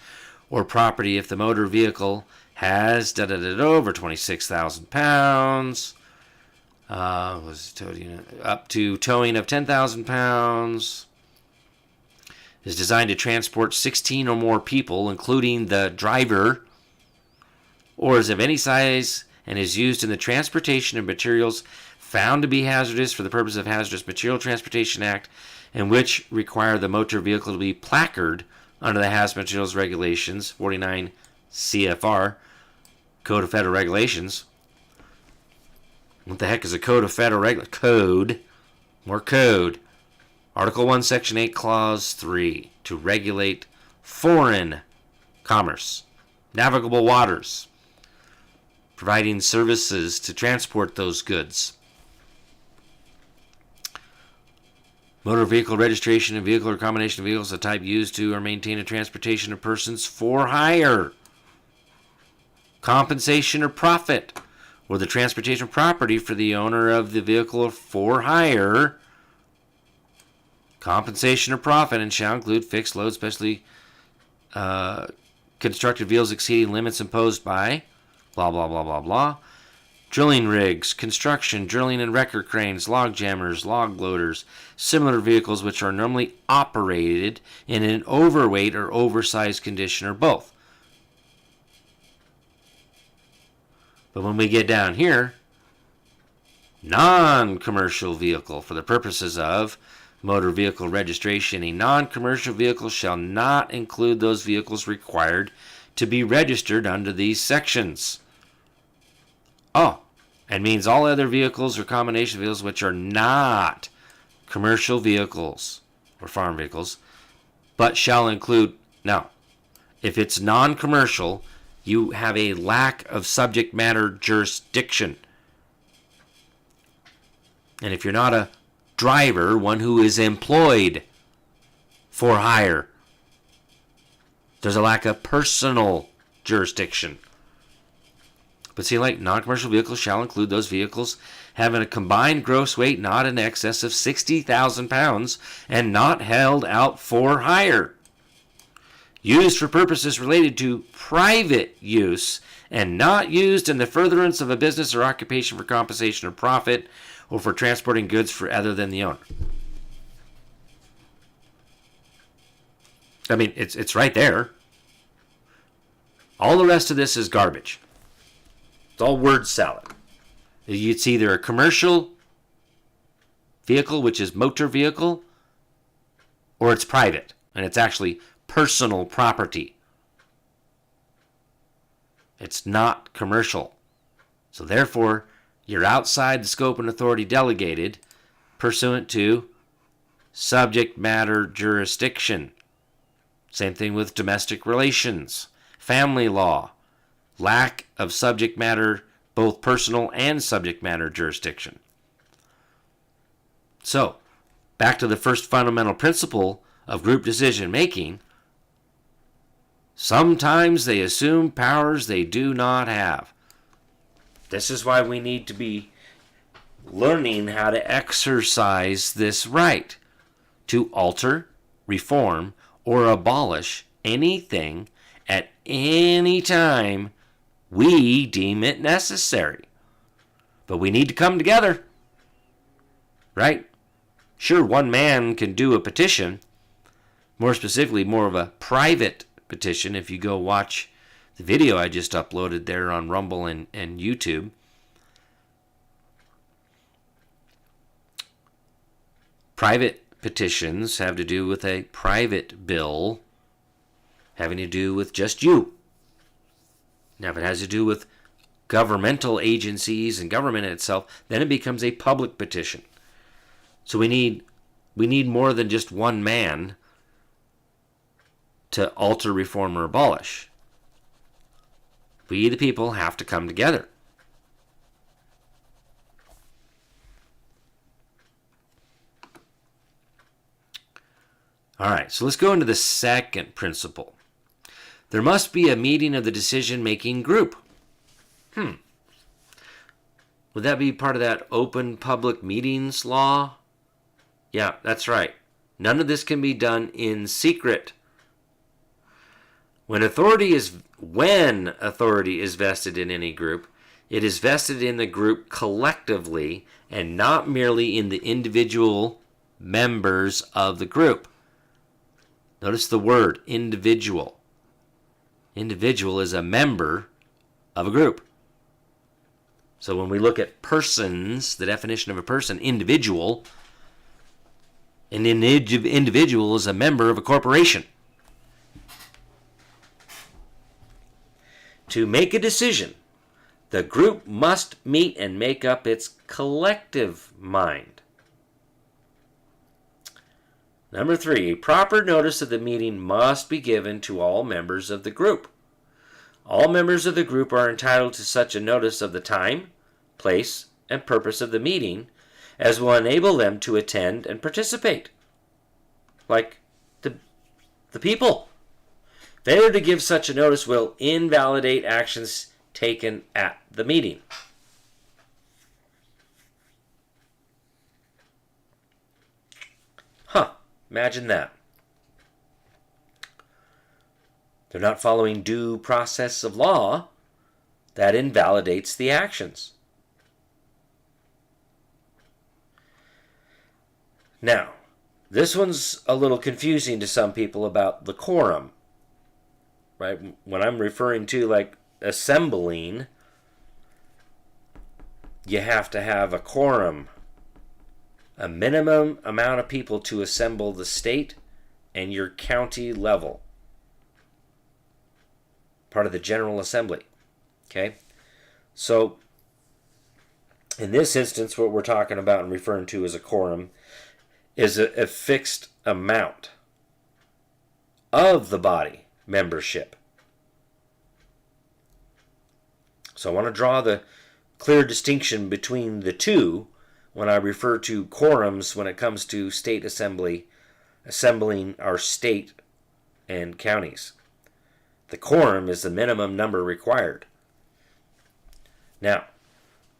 or property if the motor vehicle has over 26,000 pounds, up to towing of 10,000 pounds, is designed to transport 16 or more people, including the driver, or is of any size and is used in the transportation of materials found to be hazardous for the purpose of Hazardous Material Transportation Act, and which require the motor vehicle to be placarded under the Hazardous Materials Regulations, 49 CFR, Code of Federal Regulations. What the heck is a Code of Federal Regulations? Code. More code. Article 1, Section 8, Clause 3, to regulate foreign commerce, navigable waters, providing services to transport those goods. Motor vehicle registration and vehicle or combination of vehicles of type used to or maintain a transportation of persons for hire. Compensation or profit, or the transportation of property for the owner of the vehicle for hire. Compensation or profit, and shall include fixed load, specially constructed vehicles exceeding limits imposed by blah, blah, blah, blah, blah. Drilling rigs, construction, drilling and wrecker cranes, log jammers, log loaders, similar vehicles which are normally operated in an overweight or oversized condition, or both. But when we get down here, non-commercial vehicle, for the purposes of motor vehicle registration, a non-commercial vehicle shall not include those vehicles required to be registered under these sections. Oh, and means all other vehicles or combination vehicles which are not commercial vehicles or farm vehicles, but shall include. Now, if it's non-commercial, you have a lack of subject matter jurisdiction. And if you're not a driver, one who is employed for hire, there's a lack of personal jurisdiction. But see, like, non-commercial vehicles shall include those vehicles having a combined gross weight not in excess of 60,000 pounds and not held out for hire, used for purposes related to private use and not used in the furtherance of a business or occupation for compensation or profit, or for transporting goods for other than the owner. I mean, it's right there. All the rest of this is garbage. It's all word salad. It's either a commercial vehicle, which is motor vehicle, or it's private, and it's actually personal property. It's not commercial. So therefore, you're outside the scope and authority delegated pursuant to subject matter jurisdiction. Same thing with domestic relations, family law, lack of subject matter, both personal and subject matter jurisdiction. So, back to the first fundamental principle of group decision making. Sometimes they assume powers they do not have. This is why we need to be learning how to exercise this right to alter, reform, or abolish anything at any time we deem it necessary. But we need to come together, right? Sure, one man can do a petition, more specifically, more of a private petition. If you go watch the video I just uploaded there on Rumble and YouTube, private petitions have to do with a private bill having to do with just you. Now, if it has to do with governmental agencies and government itself, then it becomes a public petition. So we need more than just one man to alter, reform, or abolish. We, the people, have to come together. All right, so let's go into the second principle. There must be a meeting of the decision-making group. Would that be part of that open public meetings law? Yeah, that's right. None of this can be done in secret. When authority is vested in any group, it is vested in the group collectively and not merely in the individual members of the group. Notice the word individual. Individual is a member of a group. So when we look at persons, the definition of a person, individual, an individual is a member of a corporation. To make a decision, the group must meet and make up its collective mind. Number 3, a proper notice of the meeting must be given to all members of the group. All members of the group are entitled to such a notice of the time, place, and purpose of the meeting as will enable them to attend and participate. Like the people. Failure to give such a notice will invalidate actions taken at the meeting. Imagine that. They're not following due process of law. That invalidates the actions. Now, this one's a little confusing to some people about the quorum. Right? When I'm referring to like assembling, you have to have a quorum. A minimum amount of people to assemble the state and your county level. Part of the General Assembly. Okay? So, in this instance, what we're talking about and referring to as a quorum is a fixed amount of the body membership. So I want to draw the clear distinction between the two when I refer to quorums when it comes to state assembly, assembling our state and counties. The quorum is the minimum number required. Now,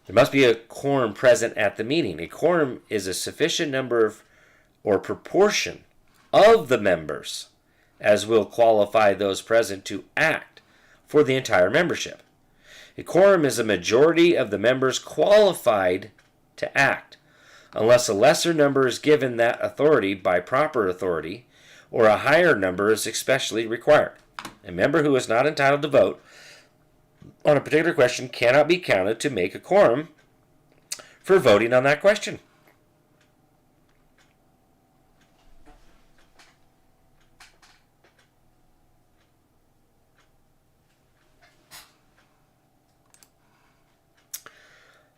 there must be a quorum present at the meeting. A quorum is a sufficient number of or proportion of the members as will qualify those present to act for the entire membership. A quorum is a majority of the members qualified to act, unless a lesser number is given that authority by proper authority, or a higher number is especially required. A member who is not entitled to vote on a particular question cannot be counted to make a quorum for voting on that question.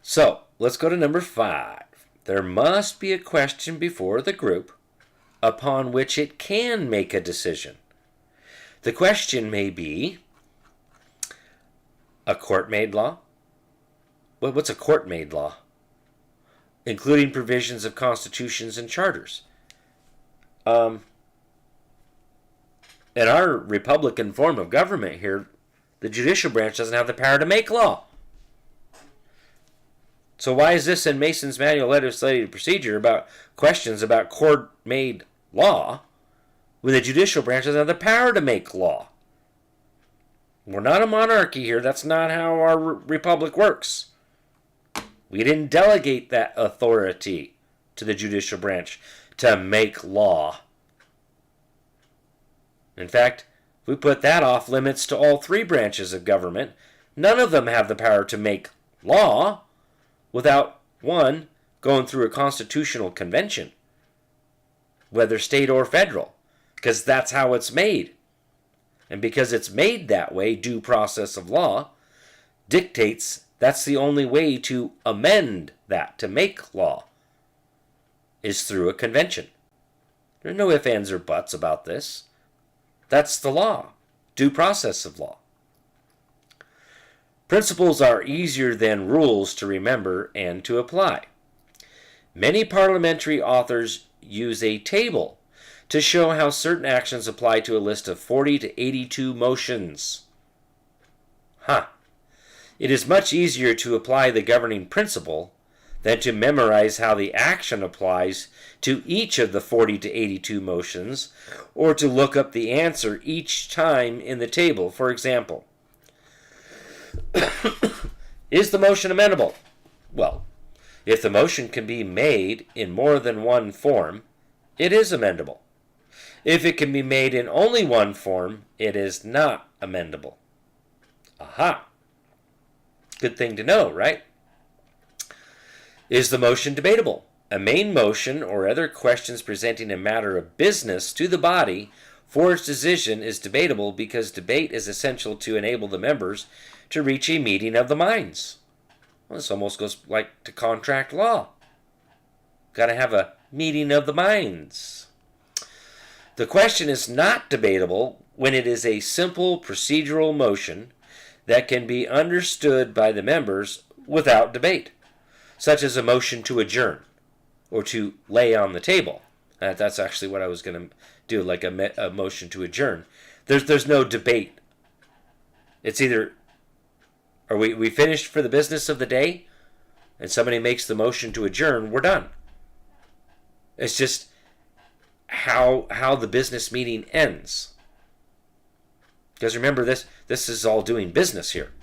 So, let's go to number 5. There must be a question before the group upon which it can make a decision. The question may be a court-made law. What's a court-made law? Including provisions of constitutions and charters. In our Republican form of government here, the judicial branch doesn't have the power to make law. So why is this in Mason's Manual of Legislative Procedure about questions about court-made law when the judicial branch doesn't have the power to make law? We're not a monarchy here. That's not how our republic works. We didn't delegate that authority to the judicial branch to make law. In fact, we put that off limits to all 3 branches of government. None of them have the power to make law without, one, going through a constitutional convention, whether state or federal, because that's how it's made. And because it's made that way, due process of law dictates that's the only way to amend that, to make law, is through a convention. There are no ifs, ands, or buts about this. That's the law, due process of law. Principles are easier than rules to remember and to apply. Many parliamentary authors use a table to show how certain actions apply to a list of 40 to 82 motions. It is much easier to apply the governing principle than to memorize how the action applies to each of the 40 to 82 motions, or to look up the answer each time in the table. For example, is the motion amendable? Well, if the motion can be made in more than one form, it is amendable. If it can be made in only one form, it is not amendable. Aha! Good thing to know, right? Is the motion debatable? A main motion or other questions presenting a matter of business to the body for its decision is debatable because debate is essential to enable the members to reach a meeting of the minds. Well, this almost goes like to contract law. Got to have a meeting of the minds. The question is not debatable when it is a simple procedural motion that can be understood by the members without debate, such as a motion to adjourn or to lay on the table. That's actually what I was going to do, like a motion to adjourn. There's no debate. It's either, are we finished for the business of the day, and somebody makes the motion to adjourn, we're done. It's just how the business meeting ends. Because remember, this is all doing business here.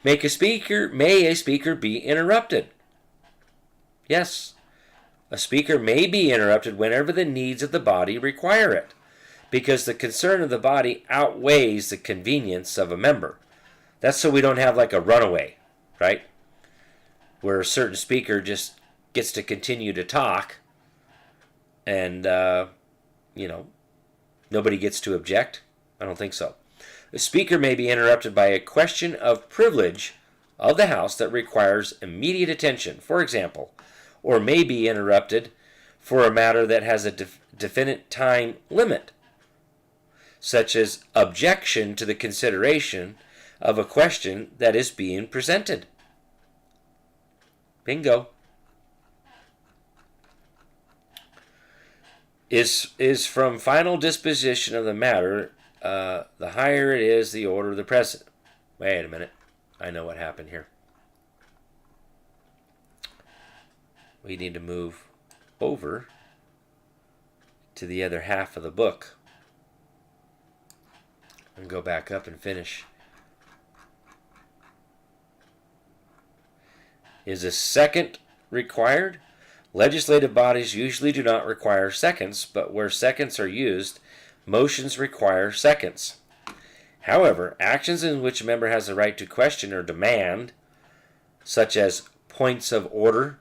May a speaker be interrupted? Yes. A speaker may be interrupted whenever the needs of the body require it, because the concern of the body outweighs the convenience of a member. That's so we don't have like a runaway, right? Where a certain speaker just gets to continue to talk and, nobody gets to object. I don't think so. The speaker may be interrupted by a question of privilege of the House that requires immediate attention, for example, or may be interrupted for a matter that has a definite time limit, such as objection to the consideration of a question that is being presented. Bingo. Is from final disposition of the matter, the higher it is, the order of the president. Wait a minute. I know what happened here. We need to move over to the other half of the book. And go back up and finish. Is a second required? Legislative bodies usually do not require seconds, but where seconds are used, motions require seconds. However, actions in which a member has the right to question or demand, such as points of order,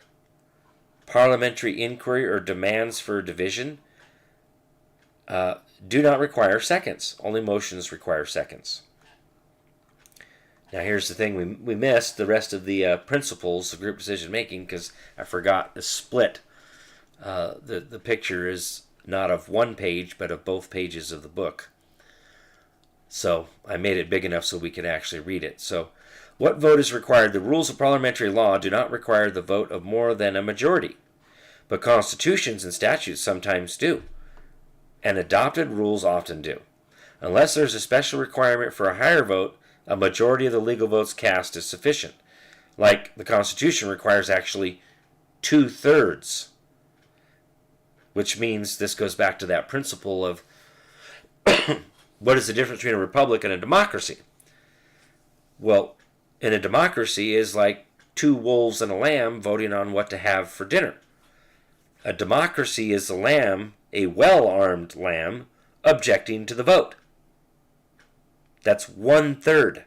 parliamentary inquiry, or demands for division, do not require seconds. Only motions require seconds. Now here's the thing, we missed the rest of the principles of group decision making because I forgot the split. The picture is not of one page but of both pages of the book. So I made it big enough so we could actually read it. So what vote is required? The rules of parliamentary law do not require the vote of more than a majority, but constitutions and statutes sometimes do, and adopted rules often do. Unless there's a special requirement for a higher vote, a majority of the legal votes cast is sufficient. Like the Constitution requires actually 2/3, which means this goes back to that principle of what is the difference between a republic and a democracy? Well, in a democracy is like two wolves and a lamb voting on what to have for dinner. A democracy is the lamb, a well-armed lamb, objecting to the vote. That's 1/3.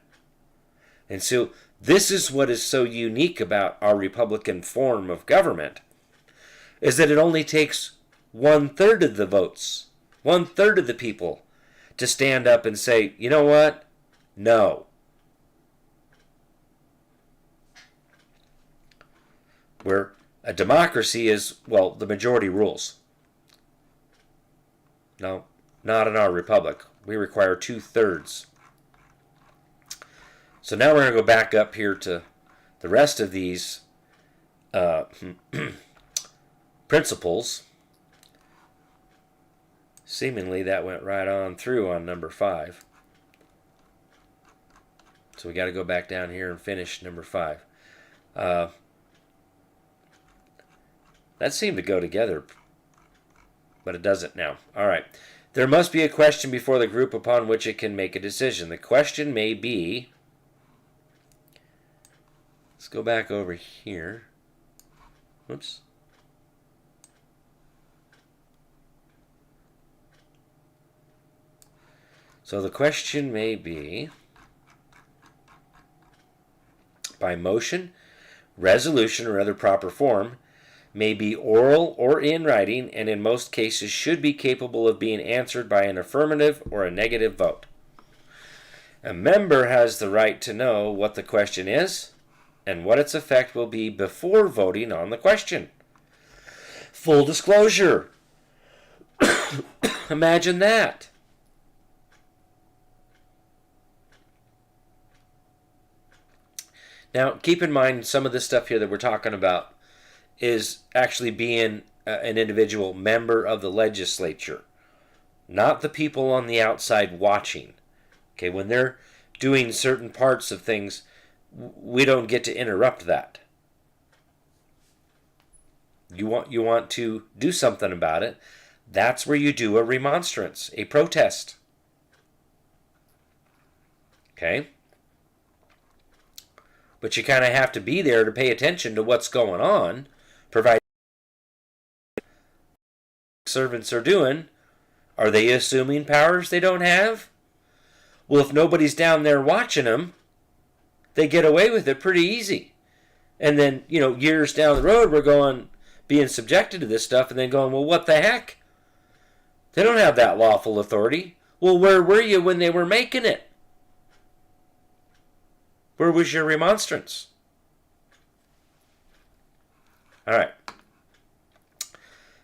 And so this is what is so unique about our Republican form of government, is that it only takes 1/3 of the votes, 1/3 of the people to stand up and say, you know what? No. Where a democracy is, well, the majority rules. No, not in our republic. We require 2/3. So now we're going to go back up here to the rest of these principles. Seemingly that went right on through on number 5. So we got to go back down here and finish number 5. That seemed to go together, but it doesn't now. All right. There must be a question before the group upon which it can make a decision. The question may be... Let's go back over here. Whoops. So the question may be, by motion, resolution, or other proper form, may be oral or in writing, and in most cases should be capable of being answered by an affirmative or a negative vote. A member has the right to know what the question is and what its effect will be before voting on the question. Full disclosure. Imagine that. Now, keep in mind some of this stuff here that we're talking about is actually being an individual member of the legislature, not the people on the outside watching. Okay, when they're doing certain parts of things, we don't get to interrupt that. You want to do something about it. That's where you do a remonstrance, a protest. Okay? But you kind of have to be there to pay attention to what's going on, provide servants are doing. Are they assuming powers they don't have? Well, if nobody's down there watching them, they get away with it pretty easy. And then, years down the road, we're being subjected to this stuff and then going, well, what the heck? They don't have that lawful authority. Well, where were you when they were making it? Where was your remonstrance? All right.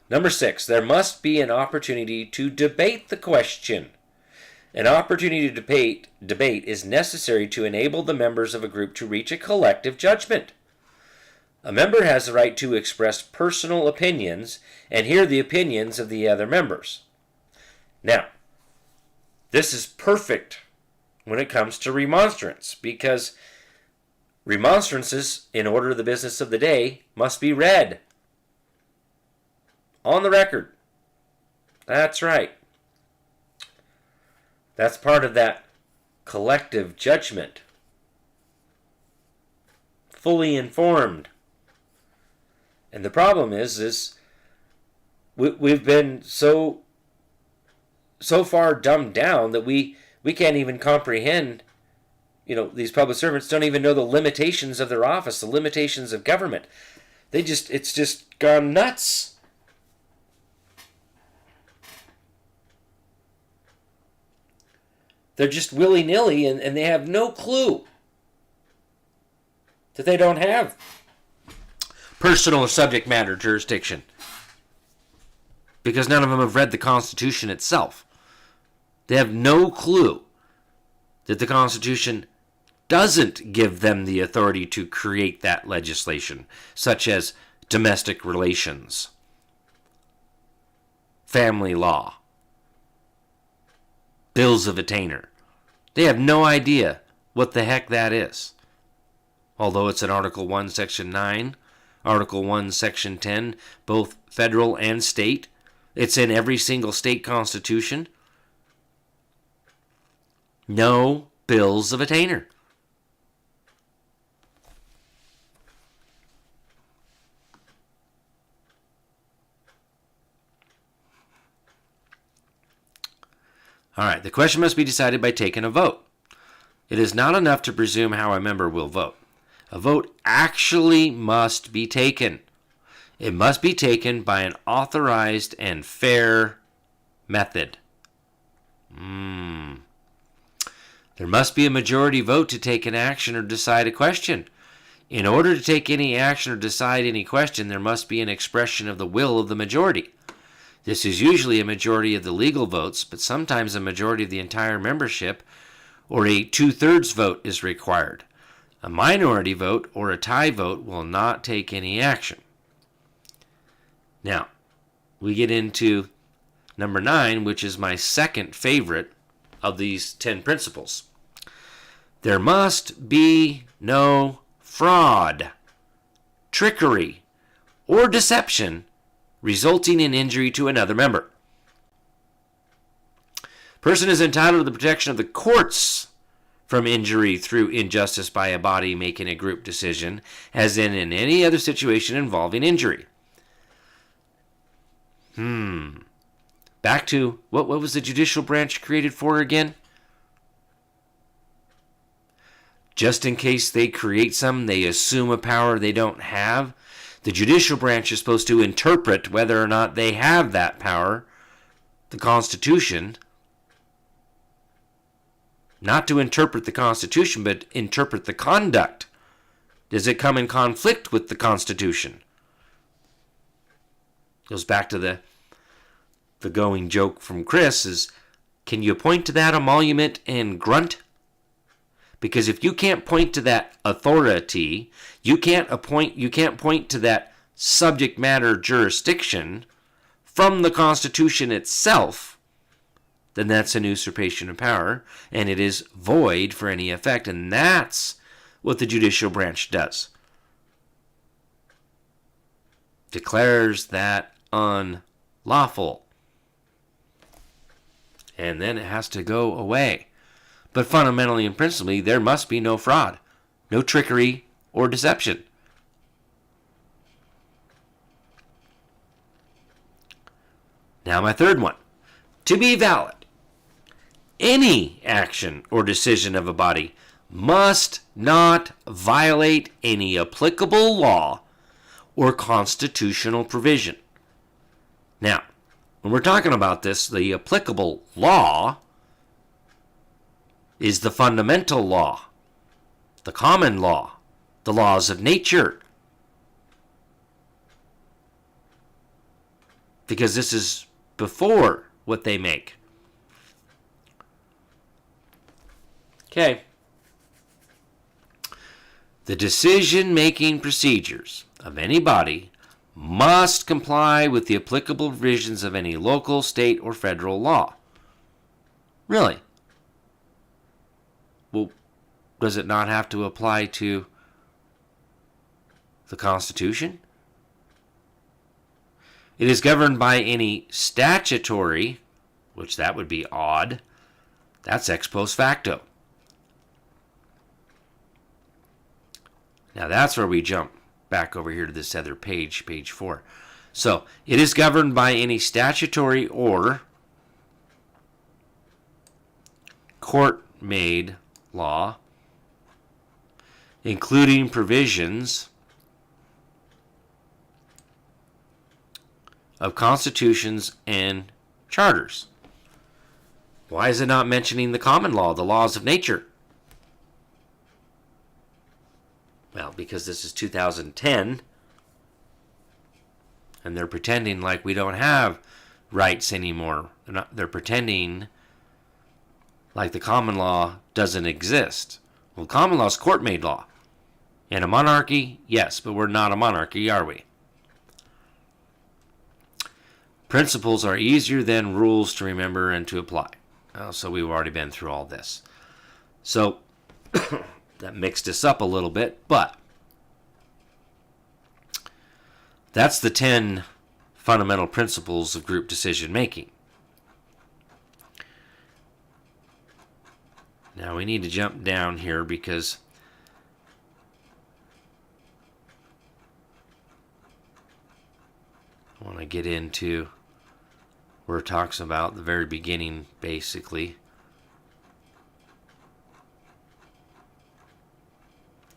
Number 6, there must be an opportunity to debate the question. An opportunity to debate is necessary to enable the members of a group to reach a collective judgment. A member has the right to express personal opinions and hear the opinions of the other members. Now, this is perfect when it comes to remonstrance, because remonstrances, in order to the business of the day, must be read. On the record. That's right. That's part of that collective judgment, fully informed. And the problem is we've been so far dumbed down that we can't even comprehend. These public servants don't even know the limitations of their office, the limitations of government. It's just gone nuts. They're just willy-nilly, and they have no clue that they don't have personal subject matter jurisdiction, because none of them have read the Constitution itself. They have no clue that the Constitution doesn't give them the authority to create that legislation, such as domestic relations, family law, bills of attainder. They have no idea what the heck that is. Although it's in Article 1, Section 9, Article 1, Section 10, both federal and state. It's in every single state constitution. No bills of attainder. All right, the question must be decided by taking a vote. It is not enough to presume how a member will vote. A vote actually must be taken. It must be taken by an authorized and fair method. There must be a majority vote to take an action or decide a question. In order to take any action or decide any question, there must be an expression of the will of the majority. This is usually a majority of the legal votes, but sometimes a majority of the entire membership or a 2/3 vote is required. A minority vote or a tie vote will not take any action. Now, we get into number 9, which is my second favorite of these 10 principles. There must be no fraud, trickery, or deception resulting in injury to another member. Person is entitled to the protection of the courts from injury through injustice by a body making a group decision, as in any other situation involving injury. Back to what was the judicial branch created for again? Just in case they create some, they assume a power they don't have. The judicial branch is supposed to interpret whether or not they have that power, the Constitution. Not to interpret the Constitution, but interpret the conduct. Does it come in conflict with the Constitution? Goes back to the going joke from Chris is, can you point to that emolument and grunt? Because if you can't point to that authority, you can't point to that subject matter jurisdiction from the Constitution itself, then that's an usurpation of power, and it is void for any effect, and that's what the judicial branch does. Declares that unlawful. And then it has to go away. But fundamentally and principally, there must be no fraud, no trickery or deception. Now my third one. To be valid, any action or decision of a body must not violate any applicable law or constitutional provision. Now, when we're talking about this, the applicable law is the fundamental law, the common law, the laws of nature. Because this is before what they make. Okay. The decision-making procedures of any body must comply with the applicable provisions of any local, state, or federal law. Really? Well, does it not have to apply to the Constitution? It is governed by any statutory, which that would be odd. That's ex post facto. Now that's where we jump back over here to this other page, page 4. So it is governed by any statutory or court-made law, including provisions of constitutions and charters. Why is it not mentioning the common law, the laws of nature? Well, because this is 2010, and they're pretending like we don't have rights anymore. They're pretending like the common law doesn't exist. Well, common law is court-made law. In a monarchy, yes, but we're not a monarchy, are we? Principles are easier than rules to remember and to apply. So we've already been through all this. So that mixed us up a little bit, but that's the 10 fundamental principles of group decision making. Now we need to jump down here because I want to get into where it talks about the very beginning, basically.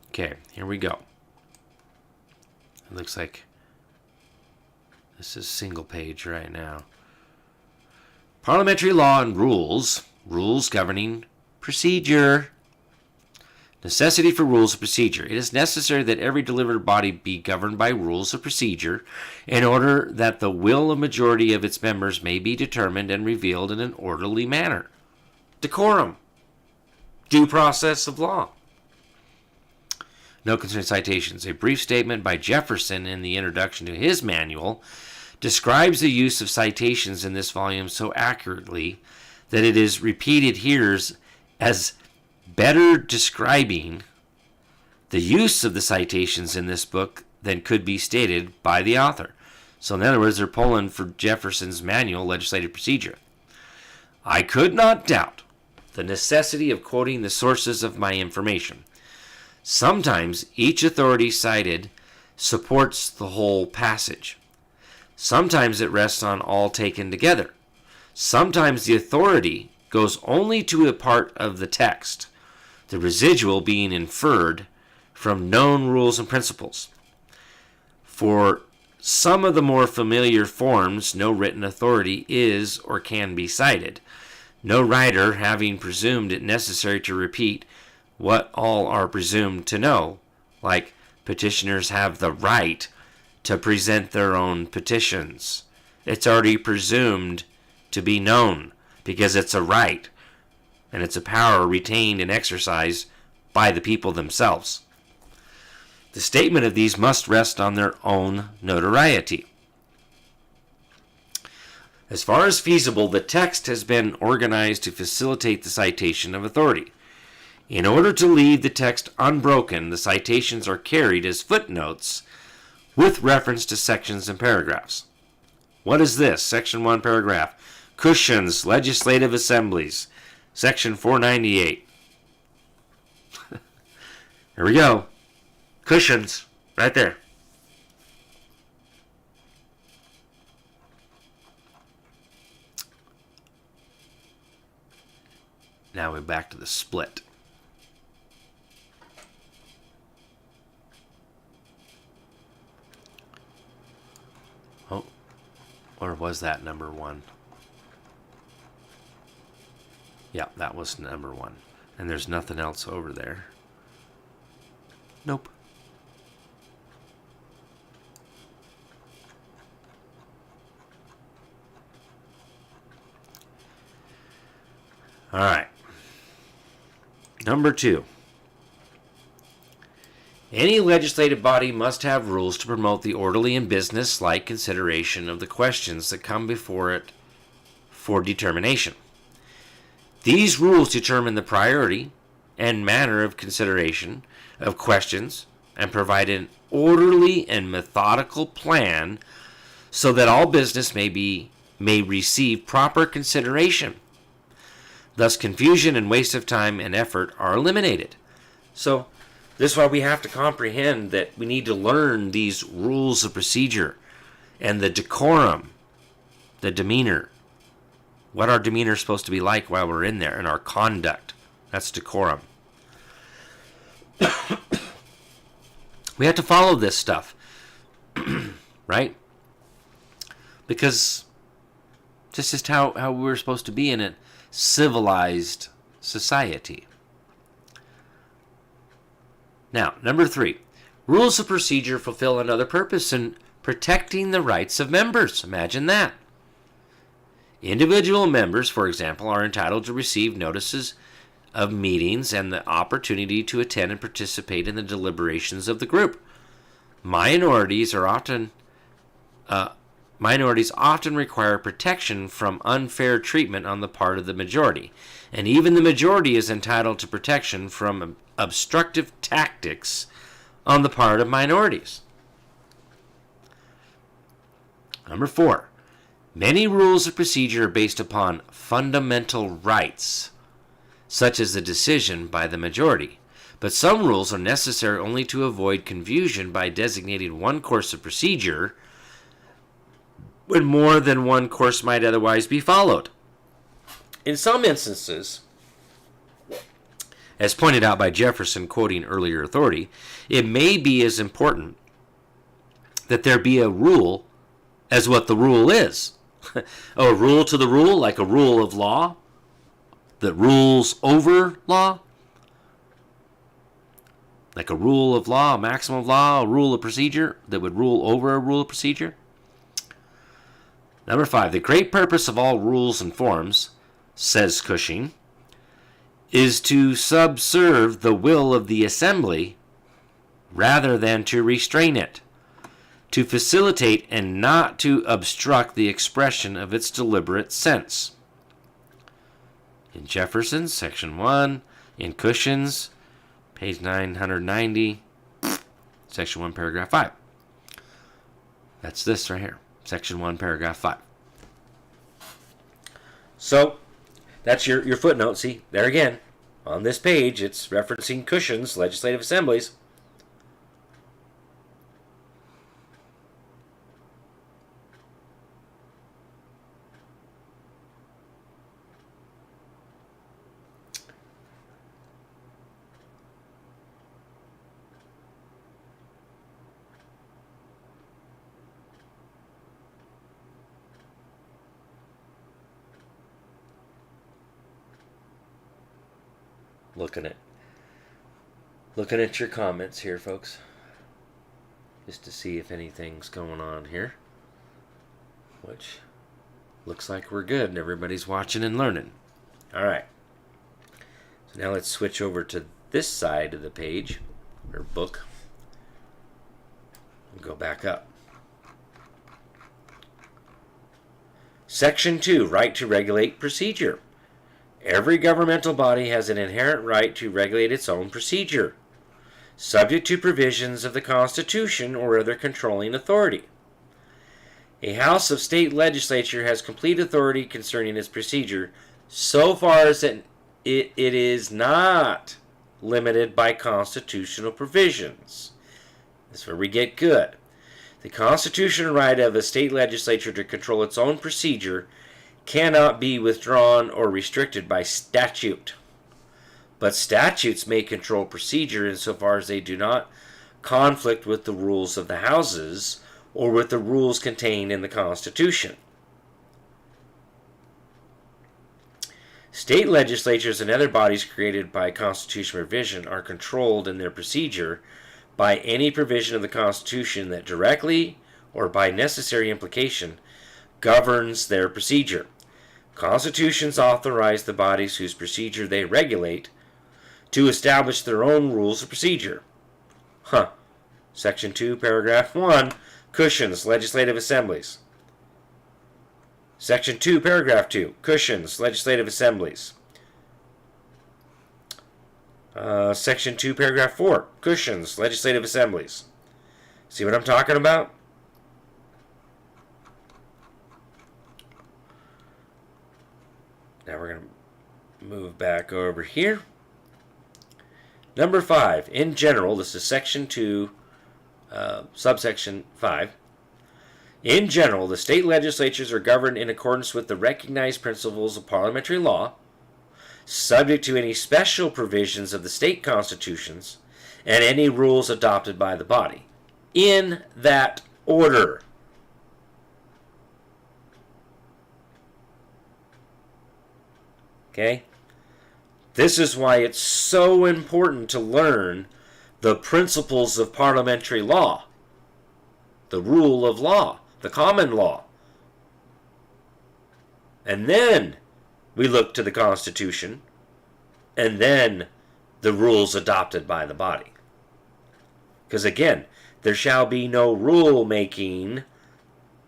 Okay, here we go. It looks like this is single page right now. Parliamentary law and rules. Rules governing procedure. Necessity for rules of procedure. It is necessary that every deliberative body be governed by rules of procedure in order that the will of majority of its members may be determined and revealed in an orderly manner. Decorum. Due process of law. No concerning citations. A brief statement by Jefferson in the introduction to his manual describes the use of citations in this volume so accurately that it is repeated here as better describing the use of the citations in this book than could be stated by the author. So in other words, they're pulling for Jefferson's manual, Legislative Procedure. I could not doubt the necessity of quoting the sources of my information. Sometimes each authority cited supports the whole passage. Sometimes it rests on all taken together. Sometimes the authority goes only to a part of the text, the residual being inferred from known rules and principles. For some of the more familiar forms, no written authority is or can be cited, no writer having presumed it necessary to repeat what all are presumed to know, like petitioners have the right to present their own petitions. It's already presumed to be known because it's a right and it's a power retained and exercised by the people themselves. The statement of these must rest on their own notoriety. As far as feasible, the text has been organized to facilitate the citation of authority. In order to leave the text unbroken, the citations are carried as footnotes with reference to sections and paragraphs. What is this? Section 1, paragraph. Cushions, legislative assemblies. Section 498. Here we go. Cushions, right there. Now we're back to the split. Oh, or was that number 1? Yeah, that was number 1. And there's nothing else over there. Nope. All right. Number 2. Any legislative body must have rules to promote the orderly and business-like consideration of the questions that come before it for determination. These rules determine the priority and manner of consideration of questions and provide an orderly and methodical plan so that all business may receive proper consideration. Thus, confusion and waste of time and effort are eliminated. So, This is why we have to comprehend that we need to learn these rules of procedure and the decorum, the demeanor, what our demeanor is supposed to be like while we're in there, and our conduct. That's decorum. We have to follow this stuff, right? Because this is how we're supposed to be in a civilized society. Now, number 3, rules of procedure fulfill another purpose in protecting the rights of members. Imagine that. Individual members, for example, are entitled to receive notices of meetings and the opportunity to attend and participate in the deliberations of the group. Minorities often require protection from unfair treatment on the part of the majority, and even the majority is entitled to protection from obstructive tactics on the part of minorities. Number 4, many rules of procedure are based upon fundamental rights, such as the decision by the majority. But some rules are necessary only to avoid confusion by designating one course of procedure when more than one course might otherwise be followed. In some instances, as pointed out by Jefferson, quoting earlier authority, it may be as important that there be a rule as what the rule is. A rule to the rule, like a rule of law that rules over law. Like a rule of law, a maximum of law, a rule of procedure that would rule over a rule of procedure. Number 5, the great purpose of all rules and forms, says Cushing, is to subserve the will of the assembly rather than to restrain it, to facilitate and not to obstruct the expression of its deliberate sense. In Jefferson's, section 1, in Cushing's, page 990, section 1, paragraph 5. That's this right here, section 1, paragraph 5. So, that's your footnote. See, there again, on this page, it's referencing Cushing's legislative assemblies. Looking at your comments here, folks, just to see if anything's going on here, which looks like we're good and everybody's watching and learning. All right, so now let's switch over to this side of the page or book and go back up. Section 2, right to regulate procedure. Every governmental body has an inherent right to regulate its own procedure, subject to provisions of the Constitution or other controlling authority. A House of State Legislature has complete authority concerning its procedure so far as it is not limited by constitutional provisions. This is where we get good. The constitutional right of a state legislature to control its own procedure cannot be withdrawn or restricted by statute. But statutes may control procedure insofar as they do not conflict with the rules of the houses or with the rules contained in the Constitution. State legislatures and other bodies created by constitutional revision are controlled in their procedure by any provision of the Constitution that directly or by necessary implication governs their procedure. Constitutions authorize the bodies whose procedure they regulate to establish their own rules of procedure. Section 2, paragraph 1, Cushing's Legislative Assemblies. Section 2, paragraph 2, Cushing's Legislative Assemblies. Section 2, paragraph 4, Cushing's Legislative Assemblies. See what I'm talking about? Now we're going to move back over here. Number 5, in general, this is section 2, subsection 5. In general, the state legislatures are governed in accordance with the recognized principles of parliamentary law, subject to any special provisions of the state constitutions and any rules adopted by the body. In that order. Okay? This is why it's so important to learn the principles of parliamentary law, the rule of law, the common law. And then we look to the Constitution, and then the rules adopted by the body. Because again, there shall be no rule making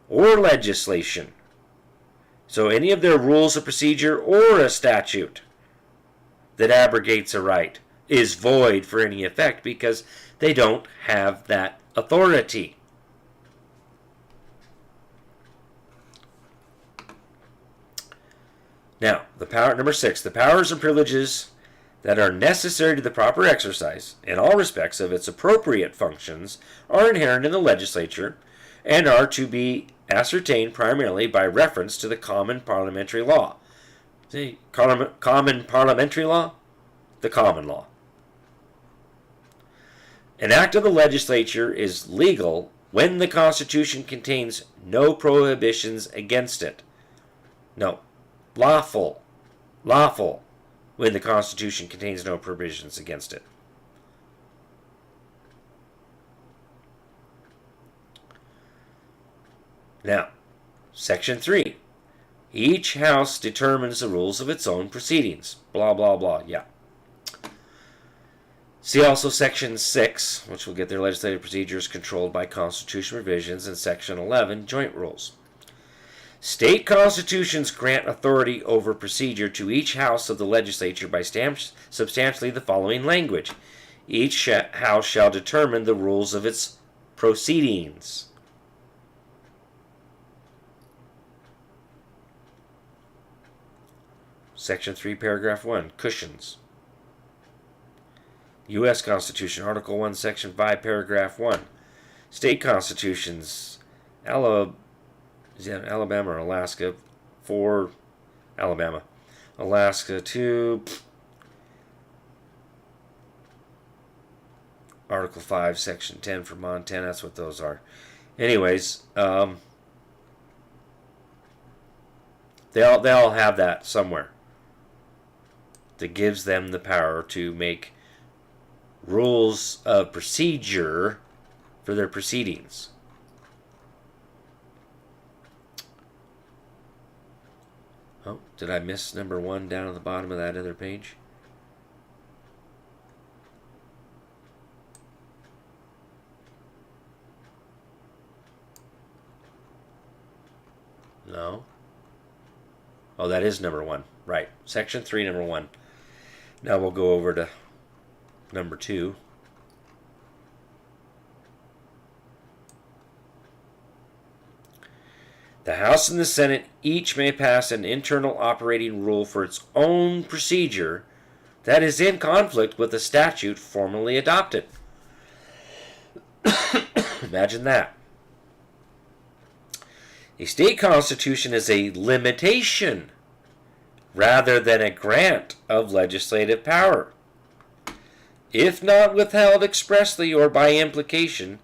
or legislation. So any of their rules of procedure or a statute that abrogates a right is void for any effect because they don't have that authority. Now, number 6, the powers and privileges that are necessary to the proper exercise, in all respects of its appropriate functions, are inherent in the legislature and are to be ascertained primarily by reference to the common parliamentary law. See, common parliamentary law? The common law. An act of the legislature is legal when the Constitution contains no prohibitions against it. No. Lawful when the Constitution contains no provisions against it. Now, Section 3. Each house determines the rules of its own proceedings. Blah, blah, blah. Yeah. See also Section 6, which will get their legislative procedures controlled by Constitution provisions, and Section 11, joint rules. State constitutions grant authority over procedure to each house of the legislature by substantially the following language. Each house shall determine the rules of its proceedings. Section 3, paragraph 1, cushions. U.S. Constitution, Article 1, Section 5, paragraph 1. State constitutions, Alabama or Alaska, 4, Alabama. Alaska, 2, Article 5, Section 10 for Montana, that's what those are. Anyways, they all have that somewhere that gives them the power to make rules of procedure for their proceedings. Oh, did I miss number 1 down at the bottom of that other page? No. Oh, that is number 1. Right. Section 3, number 1. Now we'll go over to number 2. The House and the Senate each may pass an internal operating rule for its own procedure that is in conflict with a statute formally adopted. Imagine that. A state constitution is a limitation rather than a grant of legislative power. If not withheld expressly or by implication,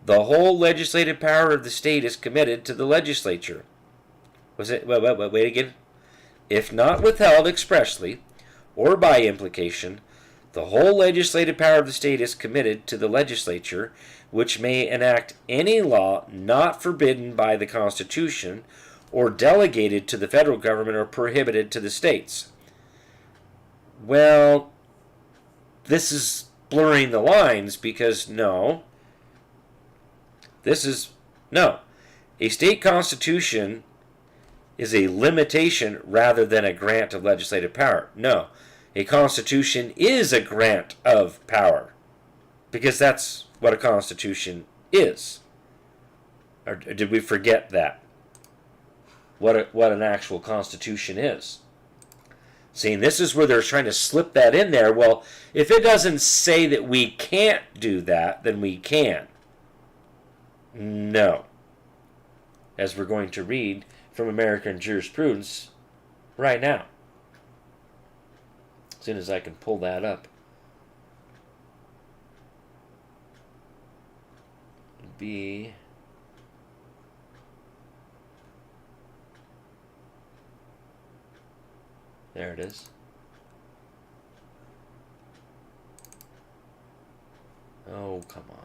the whole legislative power of the state is committed to the legislature. Wait again. If not withheld expressly or by implication, the whole legislative power of the state is committed to the legislature, which may enact any law not forbidden by the Constitution or delegated to the federal government or prohibited to the states. Well, this is blurring the lines because no. A state constitution is a limitation rather than a grant of legislative power. No. A constitution is a grant of power because that's what a constitution is. Or did we forget that? What an actual constitution is. See, and this is where they're trying to slip that in there. Well, if it doesn't say that we can't do that, then we can. No. As we're going to read from American jurisprudence right now. As soon as I can pull that up. Be there it is. Oh, come on.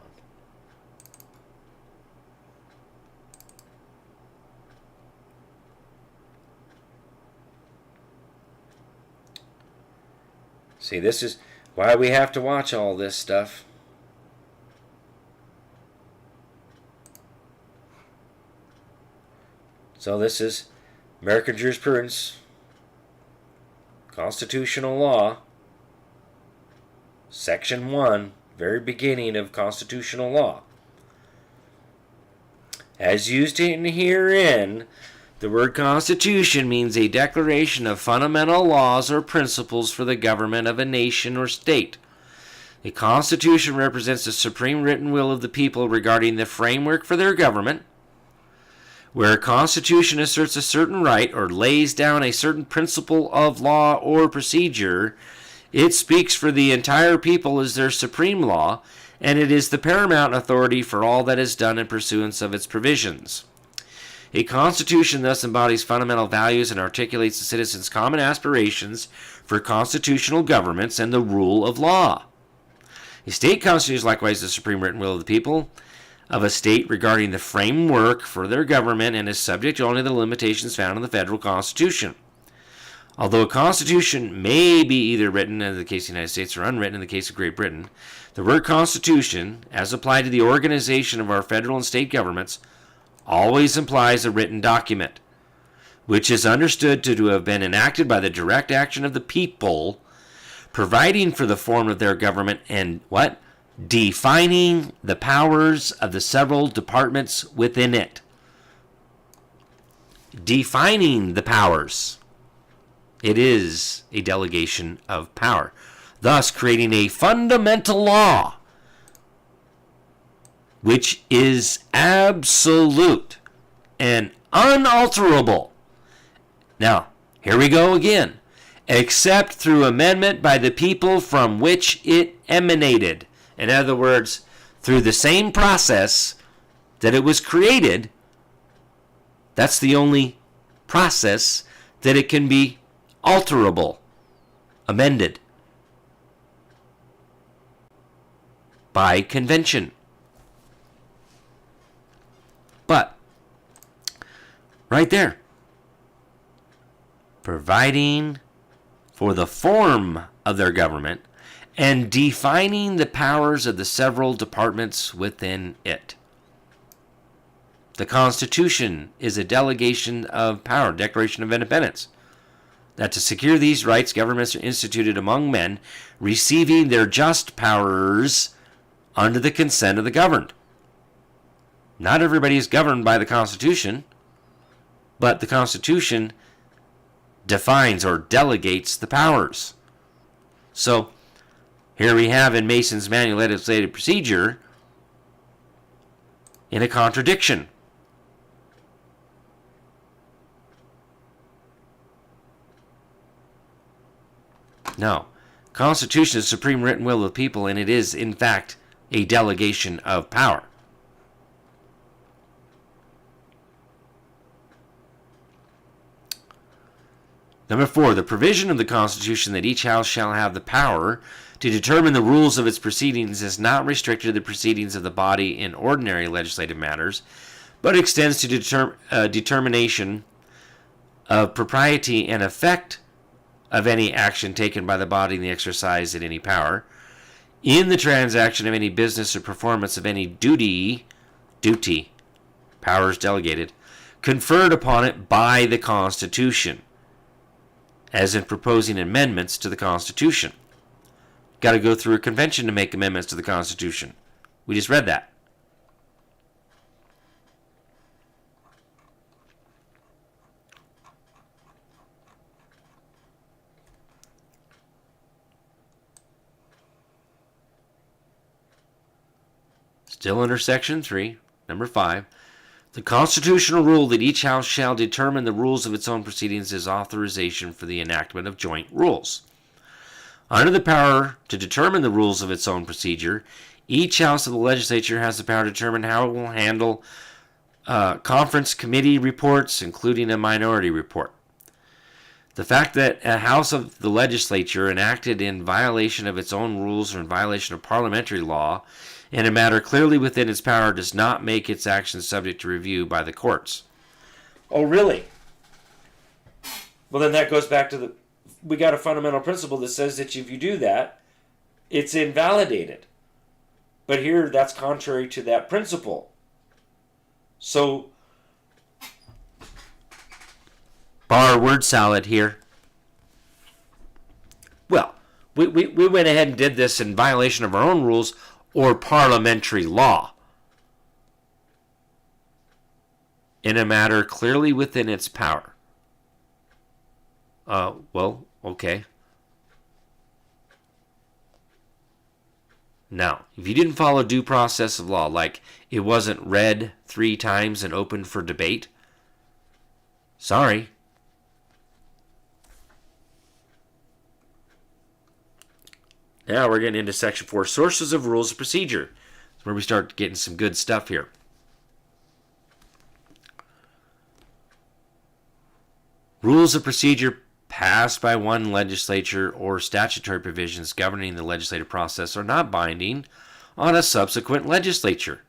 See, this is why we have to watch all this stuff. So this is American jurisprudence, constitutional law, section 1, very beginning of constitutional law. As used in herein, the word constitution means a declaration of fundamental laws or principles for the government of a nation or state. A constitution represents the supreme written will of the people regarding the framework for their government. Where a constitution asserts a certain right or lays down a certain principle of law or procedure, it speaks for the entire people as their supreme law, and it is the paramount authority for all that is done in pursuance of its provisions. A constitution thus embodies fundamental values and articulates the citizens' common aspirations for constitutional governments and the rule of law. A state constitution is likewise the supreme written will of the people of a state regarding the framework for their government and is subject only to the limitations found in the federal constitution. Although a constitution may be either written in the case of the United States or unwritten in the case of Great Britain, the word constitution, as applied to the organization of our federal and state governments, always implies a written document, which is understood to have been enacted by the direct action of the people, providing for the form of their government and what? Defining the powers of the several departments within it. Defining the powers. It is a delegation of power, thus creating a fundamental law which is absolute and unalterable. Now, here we go again. Except through amendment by the people from which it emanated. In other words, through the same process that it was created, that's the only process that it can be alterable, amended by convention. But, right there, providing for the form of their government and defining the powers of the several departments within it. The Constitution is a delegation of power, Declaration of Independence. That to secure these rights, governments are instituted among men, receiving their just powers under the consent of the governed. Not everybody is governed by the Constitution, but the Constitution defines or delegates the powers. So, here we have in Mason's Manual of Legislative Procedure, in a contradiction. No, Constitution is the supreme written will of the people, and it is, in fact, a delegation of power. Number 4, the provision of the Constitution that each House shall have the power to determine the rules of its proceedings is not restricted to the proceedings of the body in ordinary legislative matters, but extends to determination of propriety and effect of any action taken by the body in the exercise of any power, in the transaction of any business or performance of any duty, powers delegated, conferred upon it by the Constitution, as in proposing amendments to the Constitution. Got to go through a convention to make amendments to the Constitution. We just read that. Still under Section 3, number 5. The constitutional rule that each house shall determine the rules of its own proceedings is authorization for the enactment of joint rules. Under the power to determine the rules of its own procedure, each house of the legislature has the power to determine how it will handle conference committee reports, including a minority report. The fact that a house of the legislature enacted in violation of its own rules or in violation of parliamentary law in a matter clearly within its power does not make its actions subject to review by the courts. Oh, really? Well, then that goes back to we got a fundamental principle that says that if you do that, it's invalidated. But here, that's contrary to that principle. So, bar word salad here. Well, we went ahead and did this in violation of our own rules or parliamentary law in a matter clearly within its power. Well, okay. Now, if you didn't follow due process of law, like it wasn't read 3 times and open for debate, sorry. Now we're getting into Section 4, Sources of Rules of Procedure. That's where we start getting some good stuff here. Rules of procedure passed by one legislature or statutory provisions governing the legislative process are not binding on a subsequent legislature.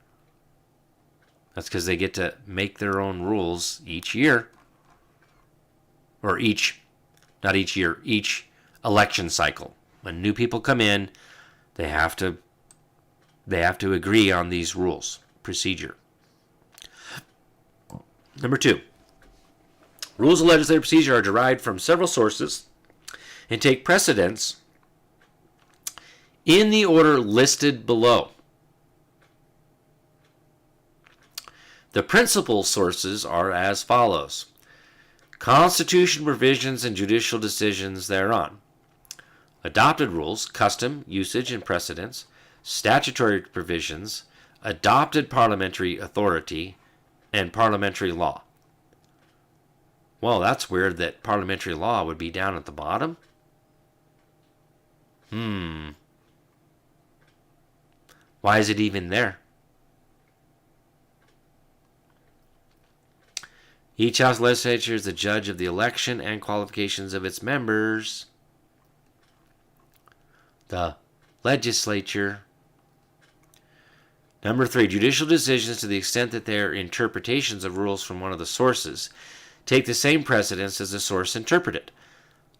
That's because they get to make their own rules each year. Or not each year, each election cycle. When new people come in, they have to agree on these rules, procedure. Number 2. Rules of legislative procedure are derived from several sources and take precedence in the order listed below. The principal sources are as follows: Constitution provisions and judicial decisions thereon, adopted rules, custom, usage, and precedents, statutory provisions, adopted parliamentary authority, and parliamentary law. Well, that's weird that parliamentary law would be down at the bottom. Why is it even there? Each House legislature is the judge of the election and qualifications of its members. The legislature. Number 3, judicial decisions, to the extent that they are interpretations of rules from one of the sources, take the same precedence as the source interpreted.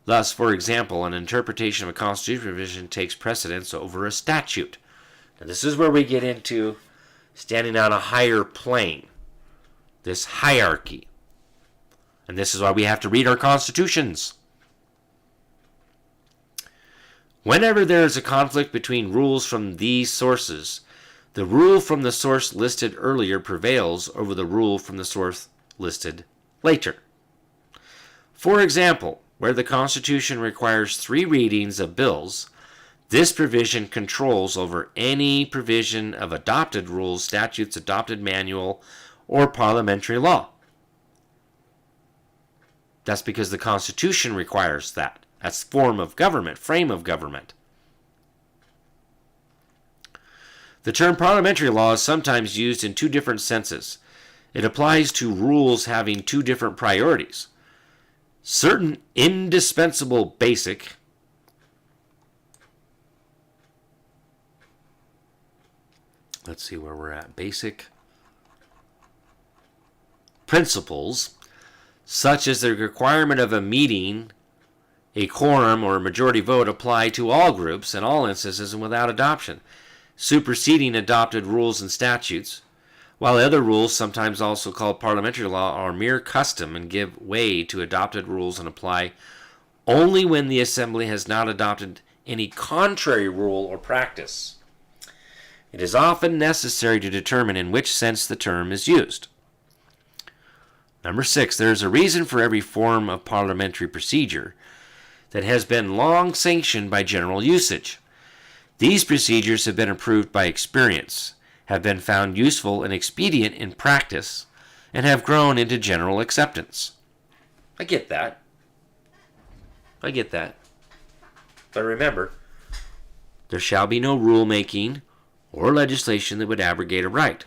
Thus, for example, an interpretation of a constitutional provision takes precedence over a statute. Now, this is where we get into standing on a higher plane, this hierarchy. And this is why we have to read our constitutions. Whenever there is a conflict between rules from these sources, the rule from the source listed earlier prevails over the rule from the source listed later. For example, where the Constitution requires 3 readings of bills, this provision controls over any provision of adopted rules, statutes, adopted manual, or parliamentary law. That's because the Constitution requires that. That's form of government, frame of government. The term parliamentary law is sometimes used in 2 different senses. It applies to rules having 2 different priorities. Certain indispensable basic basic principles, such as the requirement of a meeting, a quorum, or a majority vote, apply to all groups in all instances and without adoption, superseding adopted rules and statutes, while other rules, sometimes also called parliamentary law, are mere custom and give way to adopted rules and apply only when the assembly has not adopted any contrary rule or practice. It is often necessary to determine in which sense the term is used. Number 6, there is a reason for every form of parliamentary procedure that has been long sanctioned by general usage. These procedures have been approved by experience have been found useful and expedient in practice and have grown into general acceptance. I get that. But remember, there shall be no rulemaking or legislation that would abrogate a right.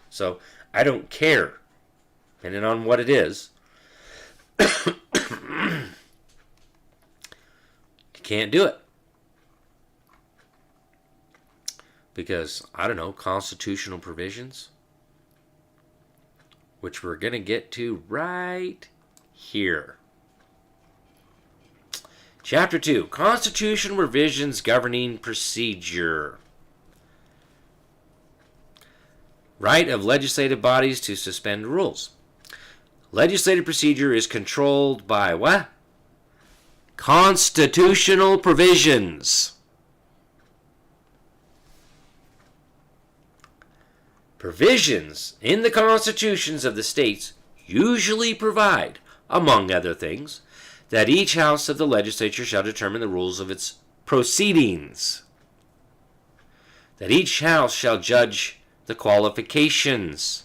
So I don't care, depending on what it is. You can't do it. Because, I don't know, constitutional provisions, which we're going to get to right here. Chapter 2, Constitutional Revisions Governing Procedure. Right of legislative bodies to suspend rules. Legislative procedure is controlled by what? Constitutional provisions. Provisions in the constitutions of the states usually provide, among other things, that each house of the legislature shall determine the rules of its proceedings, that each house shall judge the qualifications,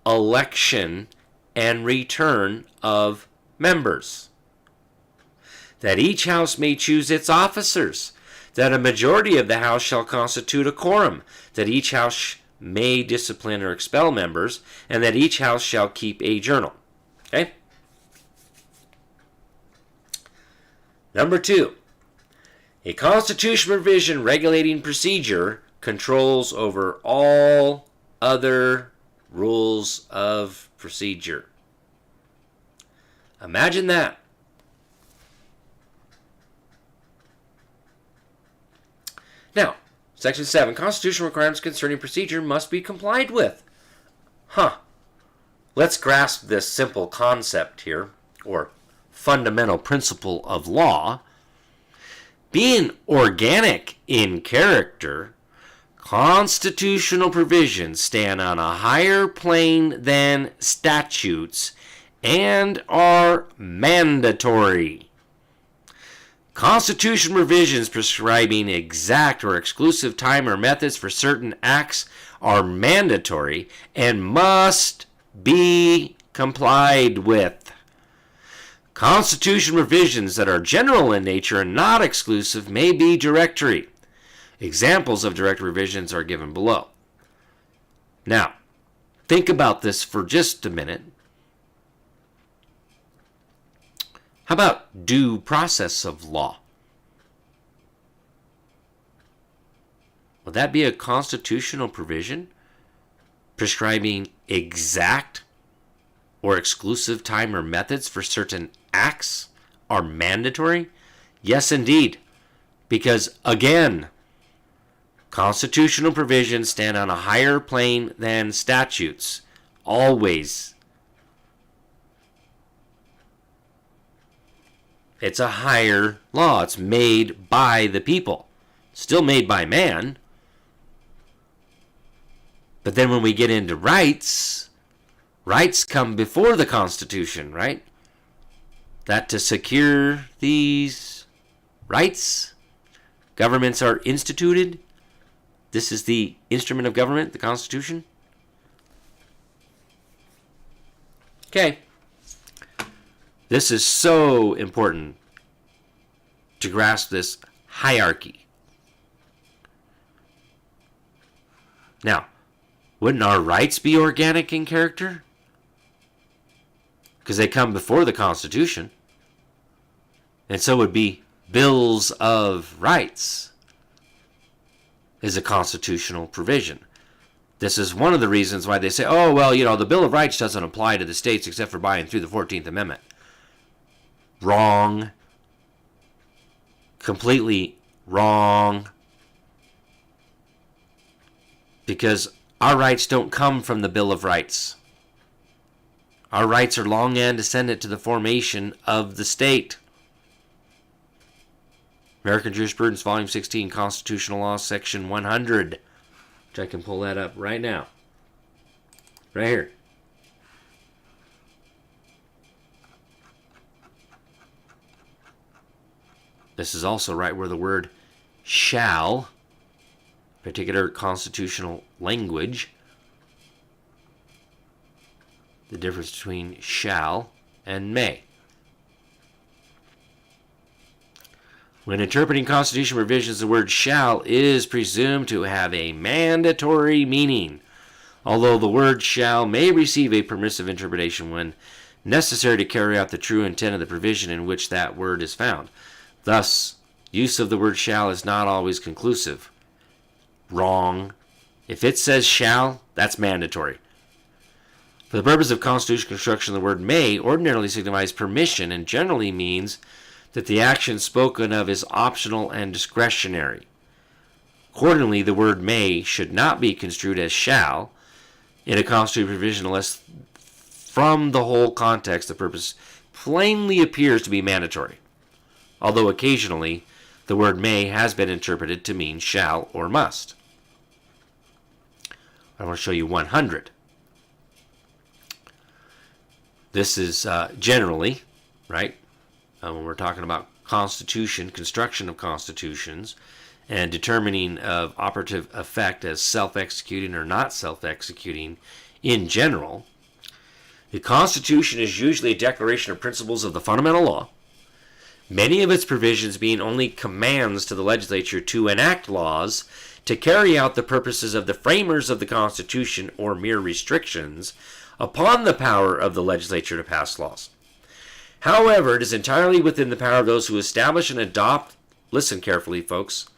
election, and return of members, that each house may choose its officers, that a majority of the house shall constitute a quorum, that each house may discipline or expel members, and that each house shall keep a journal. Okay? Number 2, a constitutional provision regulating procedure controls over all other rules of procedure. Imagine that. Now, Section 7, constitutional requirements concerning procedure must be complied with. Let's grasp this simple concept here, or fundamental principle of law. Being organic in character, constitutional provisions stand on a higher plane than statutes and are mandatory. Constitutional provisions prescribing exact or exclusive time or methods for certain acts are mandatory and must be complied with. Constitutional provisions that are general in nature and not exclusive may be directory. Examples of directory provisions are given below. Now, think about this for just a minute. How about due process of law? Would that be a constitutional provision prescribing exact or exclusive time or methods for certain acts are mandatory? Yes, indeed. Because, again, constitutional provisions stand on a higher plane than statutes. Always. It's a higher law. It's made by the people. Still made by man. But then when we get into rights, rights come before the Constitution, right? That to secure these rights, governments are instituted. This is the instrument of government, the Constitution. Okay. This is so important to grasp this hierarchy. Now, wouldn't our rights be organic in character? Because they come before the Constitution. And so would be bills of rights is a constitutional provision. This is one of the reasons why they say, oh, well, the Bill of Rights doesn't apply to the states except for by and through the 14th Amendment. Wrong. Completely wrong. Because our rights don't come from the Bill of Rights. Our rights are long antecedent to the formation of the state. American Jurisprudence, Volume 16, Constitutional Law, Section 100. Which I can pull that up right now. Right here. This is also right where the word shall particular constitutional language. The difference between shall and may. When interpreting constitutional provisions, the word shall is presumed to have a mandatory meaning, although the word shall may receive a permissive interpretation when necessary to carry out the true intent of the provision in which that word is found. Thus, use of the word shall is not always conclusive. Wrong. If it says shall, that's mandatory. For the purpose of constitutional construction, the word may ordinarily signifies permission and generally means that the action spoken of is optional and discretionary. Accordingly, the word may should not be construed as shall in a constitutional provision unless from the whole context the purpose plainly appears to be mandatory, although occasionally the word may has been interpreted to mean shall or must. I want to show you 100. This is generally, right, when we're talking about constitution, construction of constitutions, and determining of operative effect as self-executing or not self-executing in general. The Constitution is usually a declaration of principles of the fundamental law, many of its provisions being only commands to the legislature to enact laws to carry out the purposes of the framers of the Constitution or mere restrictions upon the power of the legislature to pass laws. However, it is entirely within the power of those who establish and adopt, listen carefully, folks,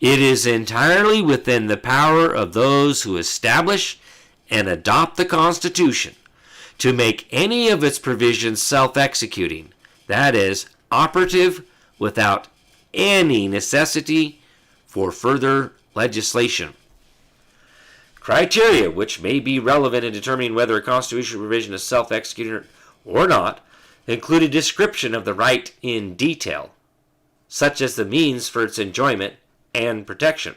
it is entirely within the power of those who establish and adopt the Constitution to make any of its provisions self-executing, that is, operative without any necessity for further legislation. Criteria which may be relevant in determining whether a constitutional provision is self-executing or not include a description of the right in detail, such as the means for its enjoyment and protection.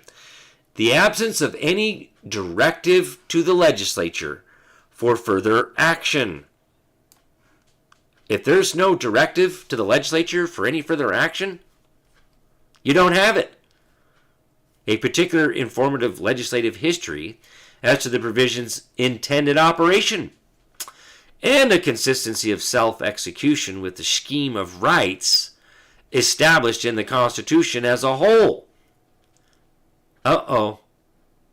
The absence of any directive to the legislature for further action. If there's no directive to the legislature for any further action, you don't have it. A particular informative legislative history as to the provision's intended operation, and a consistency of self-execution with the scheme of rights established in the Constitution as a whole. That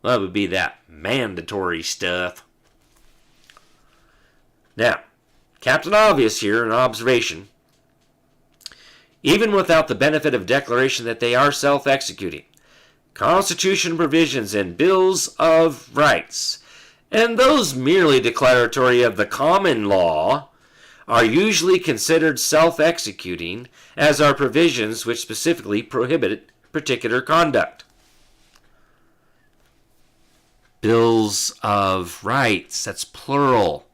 would be that mandatory stuff. Now, Captain Obvious here, an observation. Even without the benefit of declaration that they are self-executing, Constitution provisions and bills of rights, and those merely declaratory of the common law, are usually considered self-executing, as are provisions which specifically prohibit particular conduct. Bills of rights, that's plural.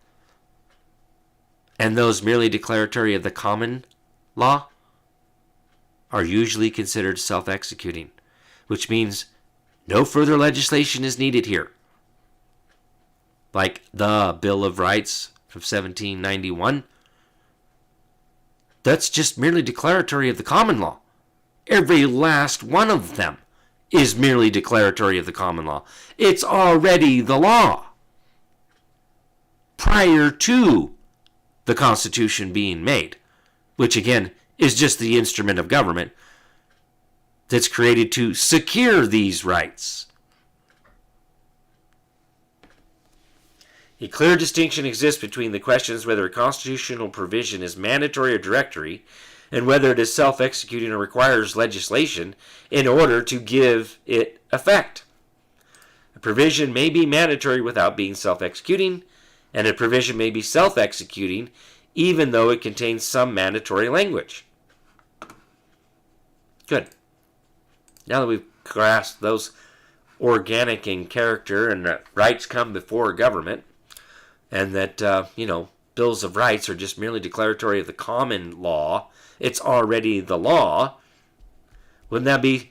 And those merely declaratory of the common law are usually considered self-executing, which means no further legislation is needed here. Like the Bill of Rights from 1791, that's just merely declaratory of the common law. Every last one of them is merely declaratory of the common law. It's already the law prior to the Constitution being made, which again is just the instrument of government that's created to secure these rights. A clear distinction exists between the questions whether a constitutional provision is mandatory or directory, and whether it is self-executing or requires legislation in order to give it effect. A provision may be mandatory without being self-executing, and a provision may be self-executing even though it contains some mandatory language. Good. Now that we've grasped those organic in character and that rights come before government, and that, bills of rights are just merely declaratory of the common law, it's already the law, wouldn't that be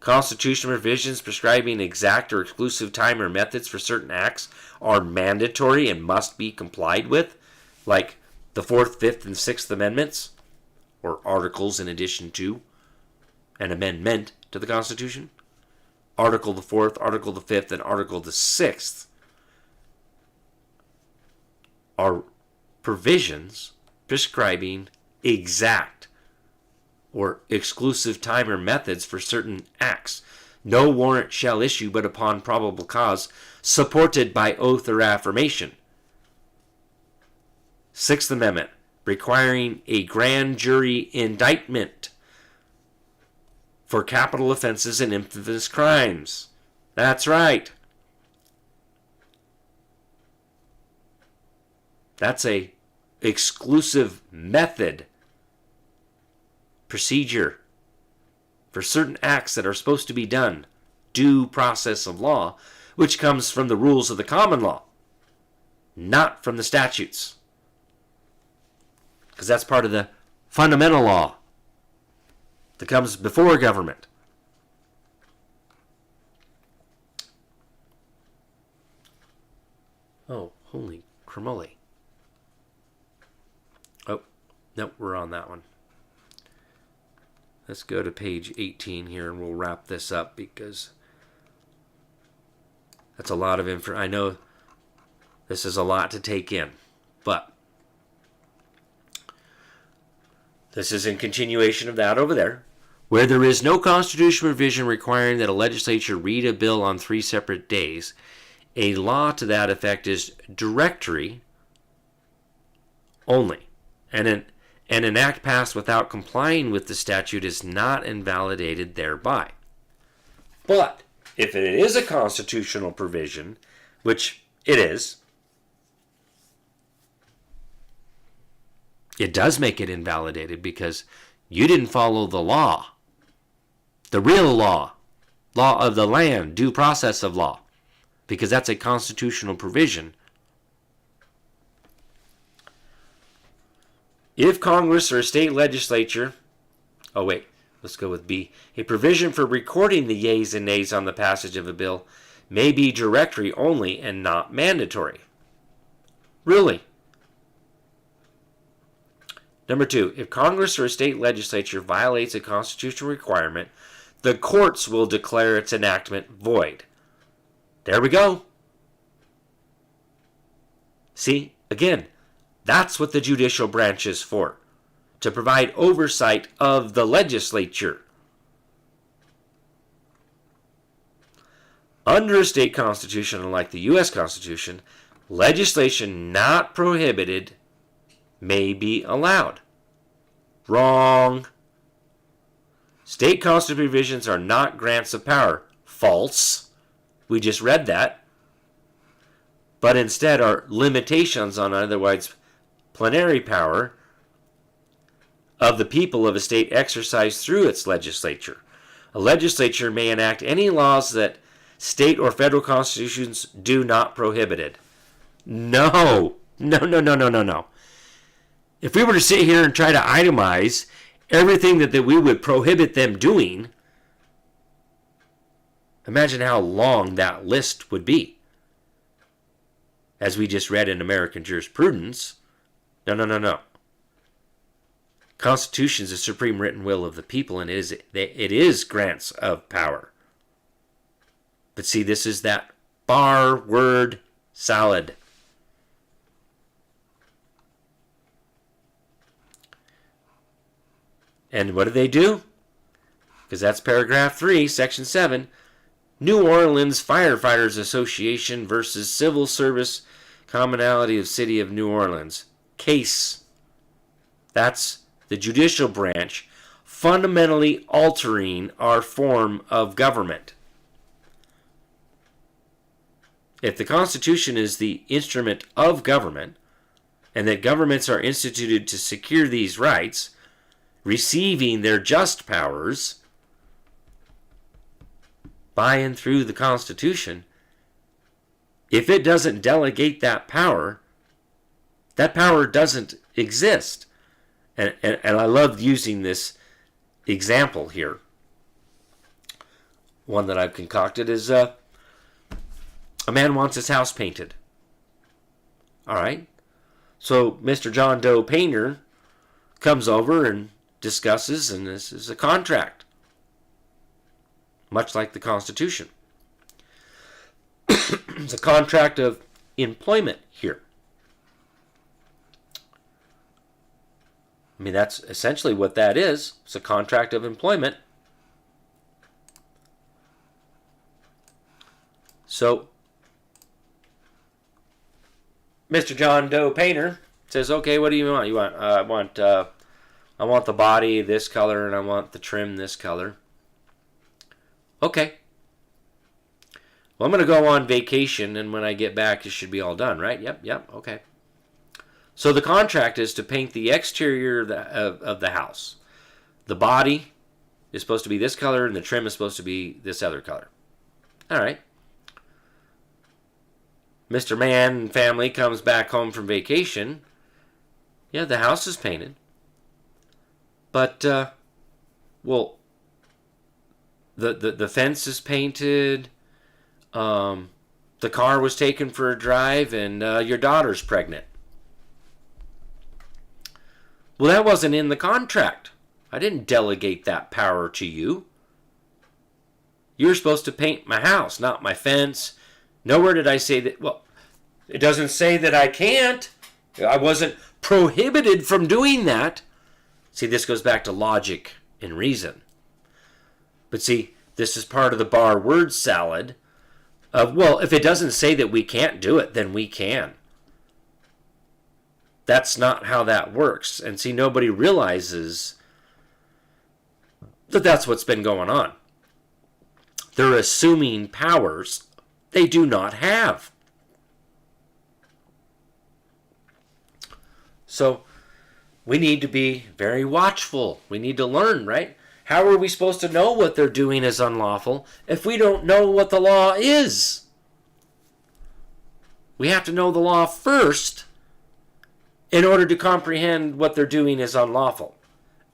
constitutional provisions prescribing exact or exclusive time or methods for certain acts are mandatory and must be complied with, like the 4th, 5th, and 6th Amendments, or articles in addition to an amendment to the Constitution? Article the 4th, Article the 5th, and Article the 6th are provisions prescribing exact or exclusive time or methods for certain acts. No warrant shall issue but upon probable cause, supported by oath or affirmation. Sixth Amendment, requiring a grand jury indictment for capital offenses and infamous crimes. That's right. That's a exclusive method, procedure for certain acts that are supposed to be done, due process of law, which comes from the rules of the common law, not from the statutes. Because that's part of the fundamental law that comes before government. Oh, holy cramoly. Oh, nope, we're on that one. Let's go to page 18 here and we'll wrap this up because that's a lot of info. I know this is a lot to take in, but this is in continuation of that over there. Where there is no constitutional provision requiring that a legislature read a bill on 3 separate days, a law to that effect is directory only, and an act passed without complying with the statute is not invalidated thereby. But if it is a constitutional provision, which it is, it does make it invalidated because you didn't follow the law, the real law of the land, due process of law, because that's a constitutional provision. If Congress or a state legislature, let's go with B. A provision for recording the yeas and nays on the passage of a bill may be directory only and not mandatory. Really? Number 2, if Congress or a state legislature violates a constitutional requirement, the courts will declare its enactment void. There we go. See, again, that's what the judicial branch is for, to provide oversight of the legislature. Under a state constitution, unlike the U.S. Constitution, legislation not prohibited may be allowed. Wrong. State constitutional provisions are not grants of power. False. We just read that. But instead are limitations on otherwise plenary power of the people of a state exercised through its legislature. A legislature may enact any laws that state or federal constitutions do not prohibit it. No. If we were to sit here and try to itemize everything that we would prohibit them doing, imagine how long that list would be. As we just read in American jurisprudence, no. Constitution is the supreme written will of the people, and it is grants of power. But see, this is that bar word salad. And what do? Because that's paragraph 3, section 7. New Orleans Firefighters Association versus Civil Service Commonalty of City of New Orleans. Case. That's the judicial branch fundamentally altering our form of government. If the Constitution is the instrument of government, and that governments are instituted to secure these rights, receiving their just powers by and through the Constitution, if it doesn't delegate that power doesn't exist. And I love using this example here. One that I've concocted is a man wants his house painted. All right. So Mr. John Doe Painter comes over and discusses, and this is a contract. much like the Constitution. It's a contract of employment here. I mean, that's essentially what that is. It's a contract of employment. So, Mr. John Doe Painter says, "Okay, what do you want? I want the body this color, and I want the trim this color." Okay. Well, I'm going to go on vacation, and when I get back, it should be all done, right? Yep, okay. So the contract is to paint the exterior of the house. The body is supposed to be this color, and the trim is supposed to be this other color. All right. Mr. Man and family comes back home from vacation. Yeah, the house is painted. But, well, the fence is painted. The car was taken for a drive, and your daughter's pregnant. Well, that wasn't in the contract. I didn't delegate that power to you. You're supposed to paint my house, not my fence. Nowhere did I say that. Well, it doesn't say that I can't. I wasn't prohibited from doing that. See, this goes back to logic and reason. But see, this is part of the bar word salad of, well, if it doesn't say that we can't do it, then we can. That's not how that works. And see, nobody realizes that that's what's been going on. They're assuming powers they do not have. So we need to be very watchful. We need to learn, right? How are we supposed to know what they're doing is unlawful if we don't know what the law is? We have to know the law first in order to comprehend what they're doing is unlawful,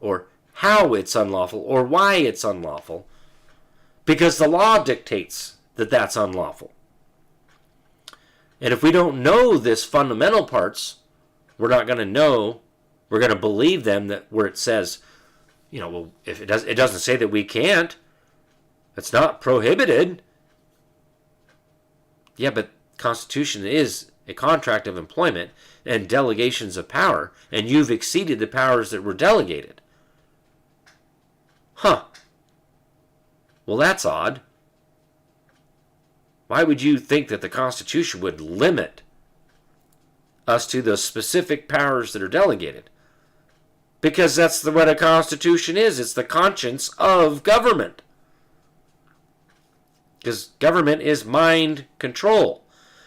or how it's unlawful, or why it's unlawful, because the law dictates that that's unlawful. And if we don't know this fundamental parts, we're not going to know, we're going to believe them that where it says, well, if it doesn't say that we can't, it's not prohibited. Yeah, but Constitution is a contract of employment and delegations of power, and you've exceeded the powers that were delegated. Huh. Well, that's odd. Why would you think that the Constitution would limit us to the specific powers that are delegated? Because that's what a Constitution is. It's the conscience of government. Because government is mind control.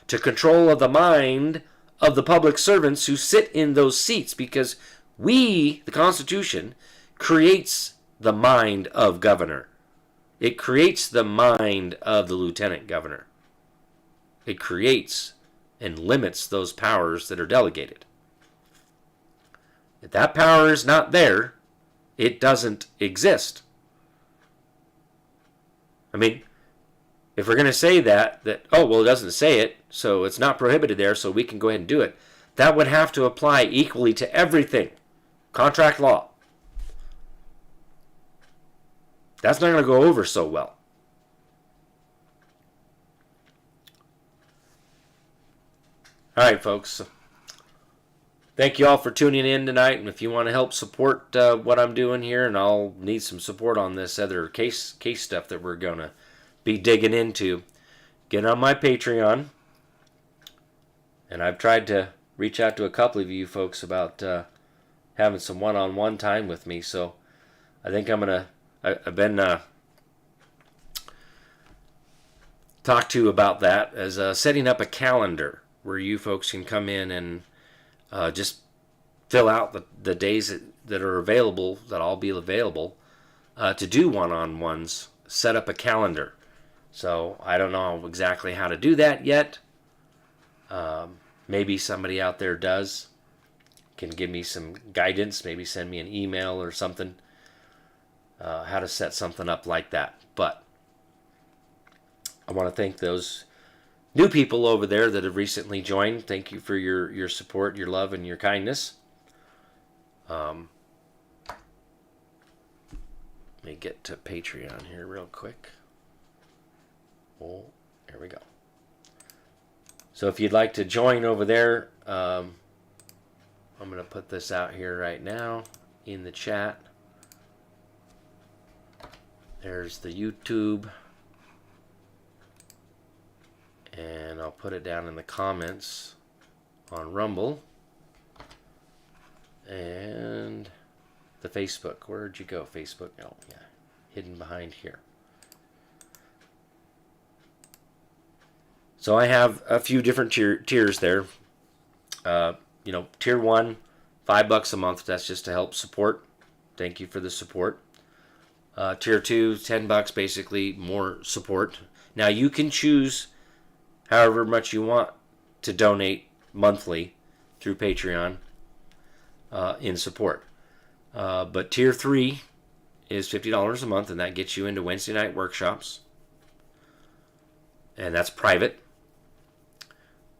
To control of the mind of the public servants who sit in those seats. Because we, the Constitution, creates the mind of governor. It creates the mind of the lieutenant governor. It creates and limits those powers that are delegated. If that power is not there, it doesn't exist. I mean, if we're going to say that, oh, well, it doesn't say it, so it's not prohibited there, so we can go ahead and do it, that would have to apply equally to everything. Contract law. That's not going to go over so well. All right, folks. Thank you all for tuning in tonight. And if you want to help support what I'm doing here, and I'll need some support on this other case stuff that we're going to be digging into, get on my Patreon. And I've tried to reach out to a couple of you folks about having some one-on-one time with me. So I think I've been talked to about that as setting up a calendar where you folks can come in and just fill out the days that are available, that I'll be available to do one-on-ones, set up a calendar. So I don't know exactly how to do that yet. Maybe somebody out there does, can give me some guidance, maybe send me an email or something, how to set something up like that. But I want to thank those new people over there that have recently joined. Thank you for your support, your love, and your kindness. Let me get to Patreon here real quick. Oh, there we go. So if you'd like to join over there, I'm going to put this out here right now in the chat. There's the YouTube. And I'll put it down in the comments on Rumble. And the Facebook. Where'd you go, Facebook? Oh, yeah. Hidden behind here. So I have a few different tiers there. Tier 1, $5 a month. That's just to help support. Thank you for the support. Tier 2, $10, basically more support. Now you can choose however much you want to donate monthly through Patreon in support. But Tier 3 is $50 a month, and that gets you into Wednesday night workshops. And that's private.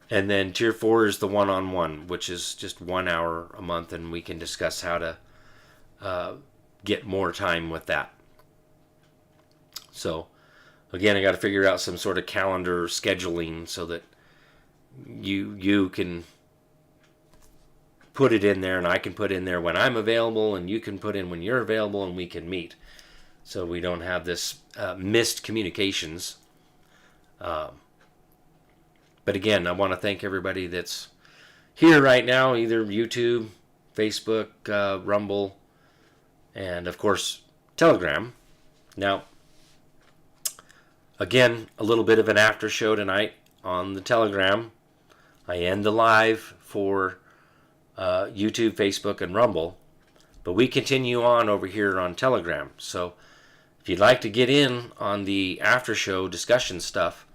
And then Tier 4 is the one-on-one, which is just 1 hour a month, and we can discuss how to get more time with that. So, again, I got to figure out some sort of calendar scheduling so that you can put it in there, and I can put in there when I'm available, and you can put in when you're available, and we can meet. So we don't have this missed communications. But again, I want to thank everybody that's here right now, either YouTube, Facebook, Rumble, and of course, Telegram. Now, again, a little bit of an after show tonight on the Telegram. I end the live for YouTube, Facebook, and Rumble, but we continue on over here on Telegram. So if you'd like to get in on the after show discussion stuff,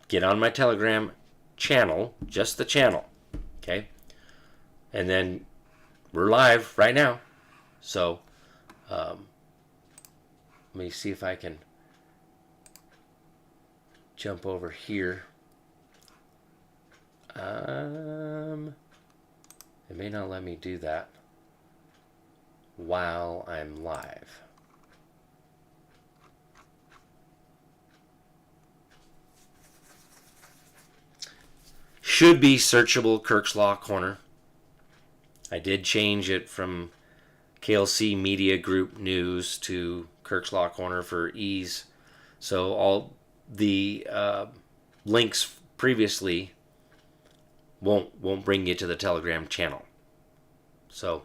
get on my Telegram channel, just the channel, okay? And then we're live right now. So let me see if I can jump over here. It may not let me do that while I'm live. Should be searchable Kirk's Law Corner. I did change it from KLC Media Group News to Kirk's Law Corner for ease. So all the links previously won't bring you to the Telegram channel. So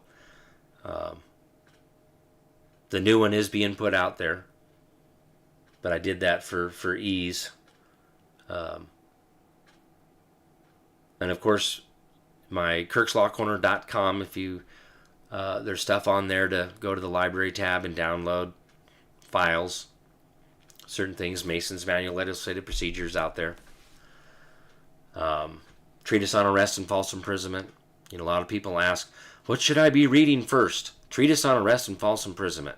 the new one is being put out there, but I did that for ease. And of course, my kirkslawcorner.com, if you there's stuff on there to go to the library tab and download files, certain things, Mason's Manual, Legislative Procedures out there. Treatise on Arrest and False Imprisonment. A lot of people ask, what should I be reading first? Treatise on Arrest and False Imprisonment.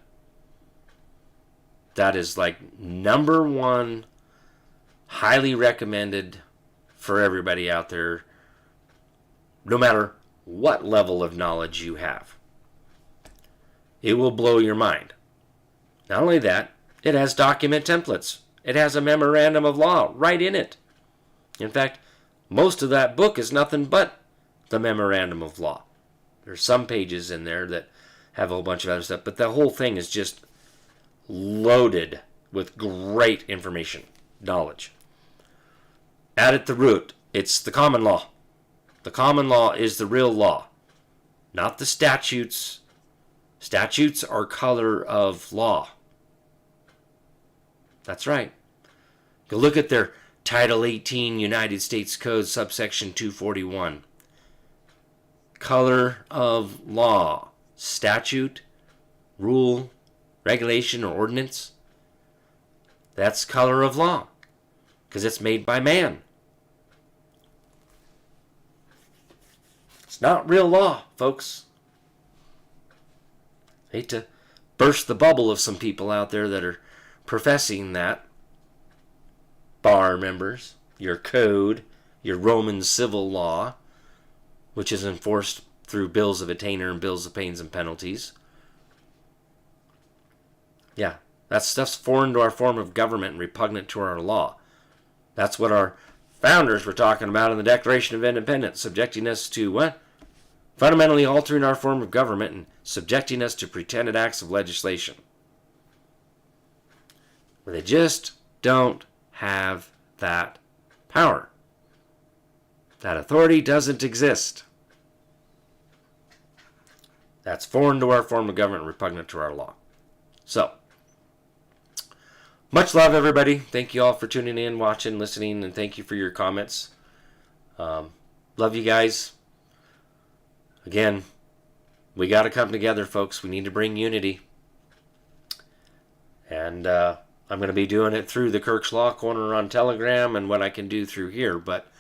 That is like number one, highly recommended for everybody out there, no matter what level of knowledge you have. It will blow your mind. Not only that, it has document templates. It has a memorandum of law right in it. In fact, most of that book is nothing but the memorandum of law. There's some pages in there that have a whole bunch of other stuff, but the whole thing is just loaded with great information, knowledge. At the root, it's the common law. The common law is the real law, not the statutes. Statutes are color of law. That's right. Go look at their Title 18 United States Code, subsection 241. Color of law. Statute, rule, regulation, or ordinance. That's color of law, because it's made by man. It's not real law, folks. I hate to burst the bubble of some people out there that are professing that. Bar members, your code, your Roman civil law, which is enforced through bills of attainder and bills of pains and penalties. Yeah, That stuff's foreign to our form of government and repugnant to our law. That's what our founders were talking about in the Declaration of Independence, subjecting us to what? Fundamentally altering our form of government and subjecting us to pretended acts of legislation. But they just don't have that power. That authority doesn't exist. That's foreign to our form of government, repugnant to our law. So, much love, everybody. Thank you all for tuning in, watching, listening, and thank you for your comments. Love you guys. Again, we got to come together, folks. We need to bring unity. And I'm going to be doing it through the Kirk's Law Corner on Telegram and what I can do through here, but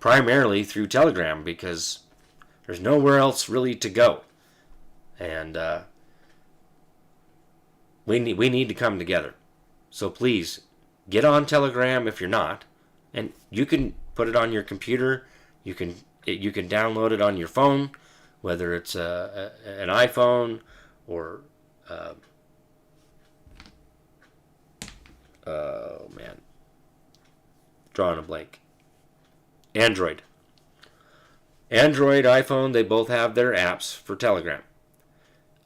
primarily through Telegram because there's nowhere else really to go. And we need to come together. So please, get on Telegram if you're not. And you can put it on your computer. You can download it on your phone, whether it's an iPhone or... oh, man. Drawing a blank. Android, iPhone, they both have their apps for Telegram.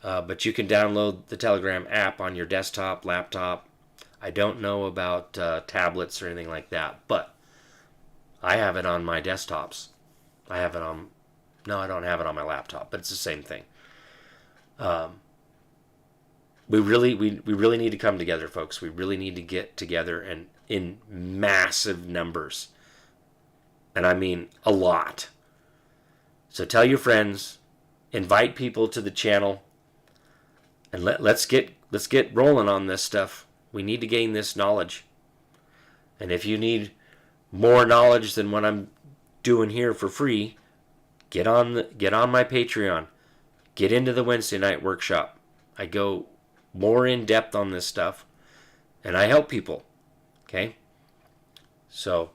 But you can download the Telegram app on your desktop, laptop. I don't know about tablets or anything like that, but I have it on my desktops. I don't have it on my laptop, but it's the same thing. We really need to come together, folks. We really need to get together and in massive numbers. And I mean a lot. So tell your friends, invite people to the channel, and let's get rolling on this stuff. We need to gain this knowledge. And if you need more knowledge than what I'm doing here for free, get on my Patreon. Get into the Wednesday night workshop. I go more in depth on this stuff, and I help people. Okay? So,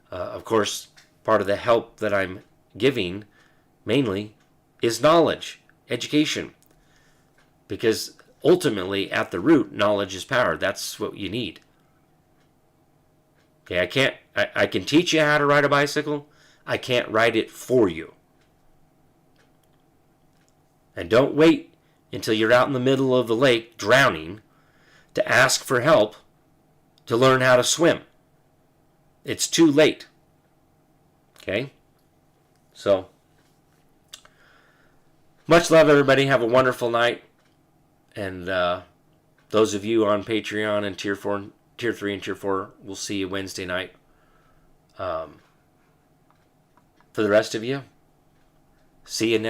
of course, part of the help that I'm giving mainly is knowledge, education. Because ultimately, at the root, knowledge is power. That's what you need. Okay, I can teach you how to ride a bicycle. I can't ride it for you. And don't wait until you're out in the middle of the lake drowning to ask for help to learn how to swim. It's too late. Okay? So, much love, everybody. Have a wonderful night. And those of you on Patreon and Tier 3 and Tier 4, we'll see you Wednesday night. For the rest of you, see you next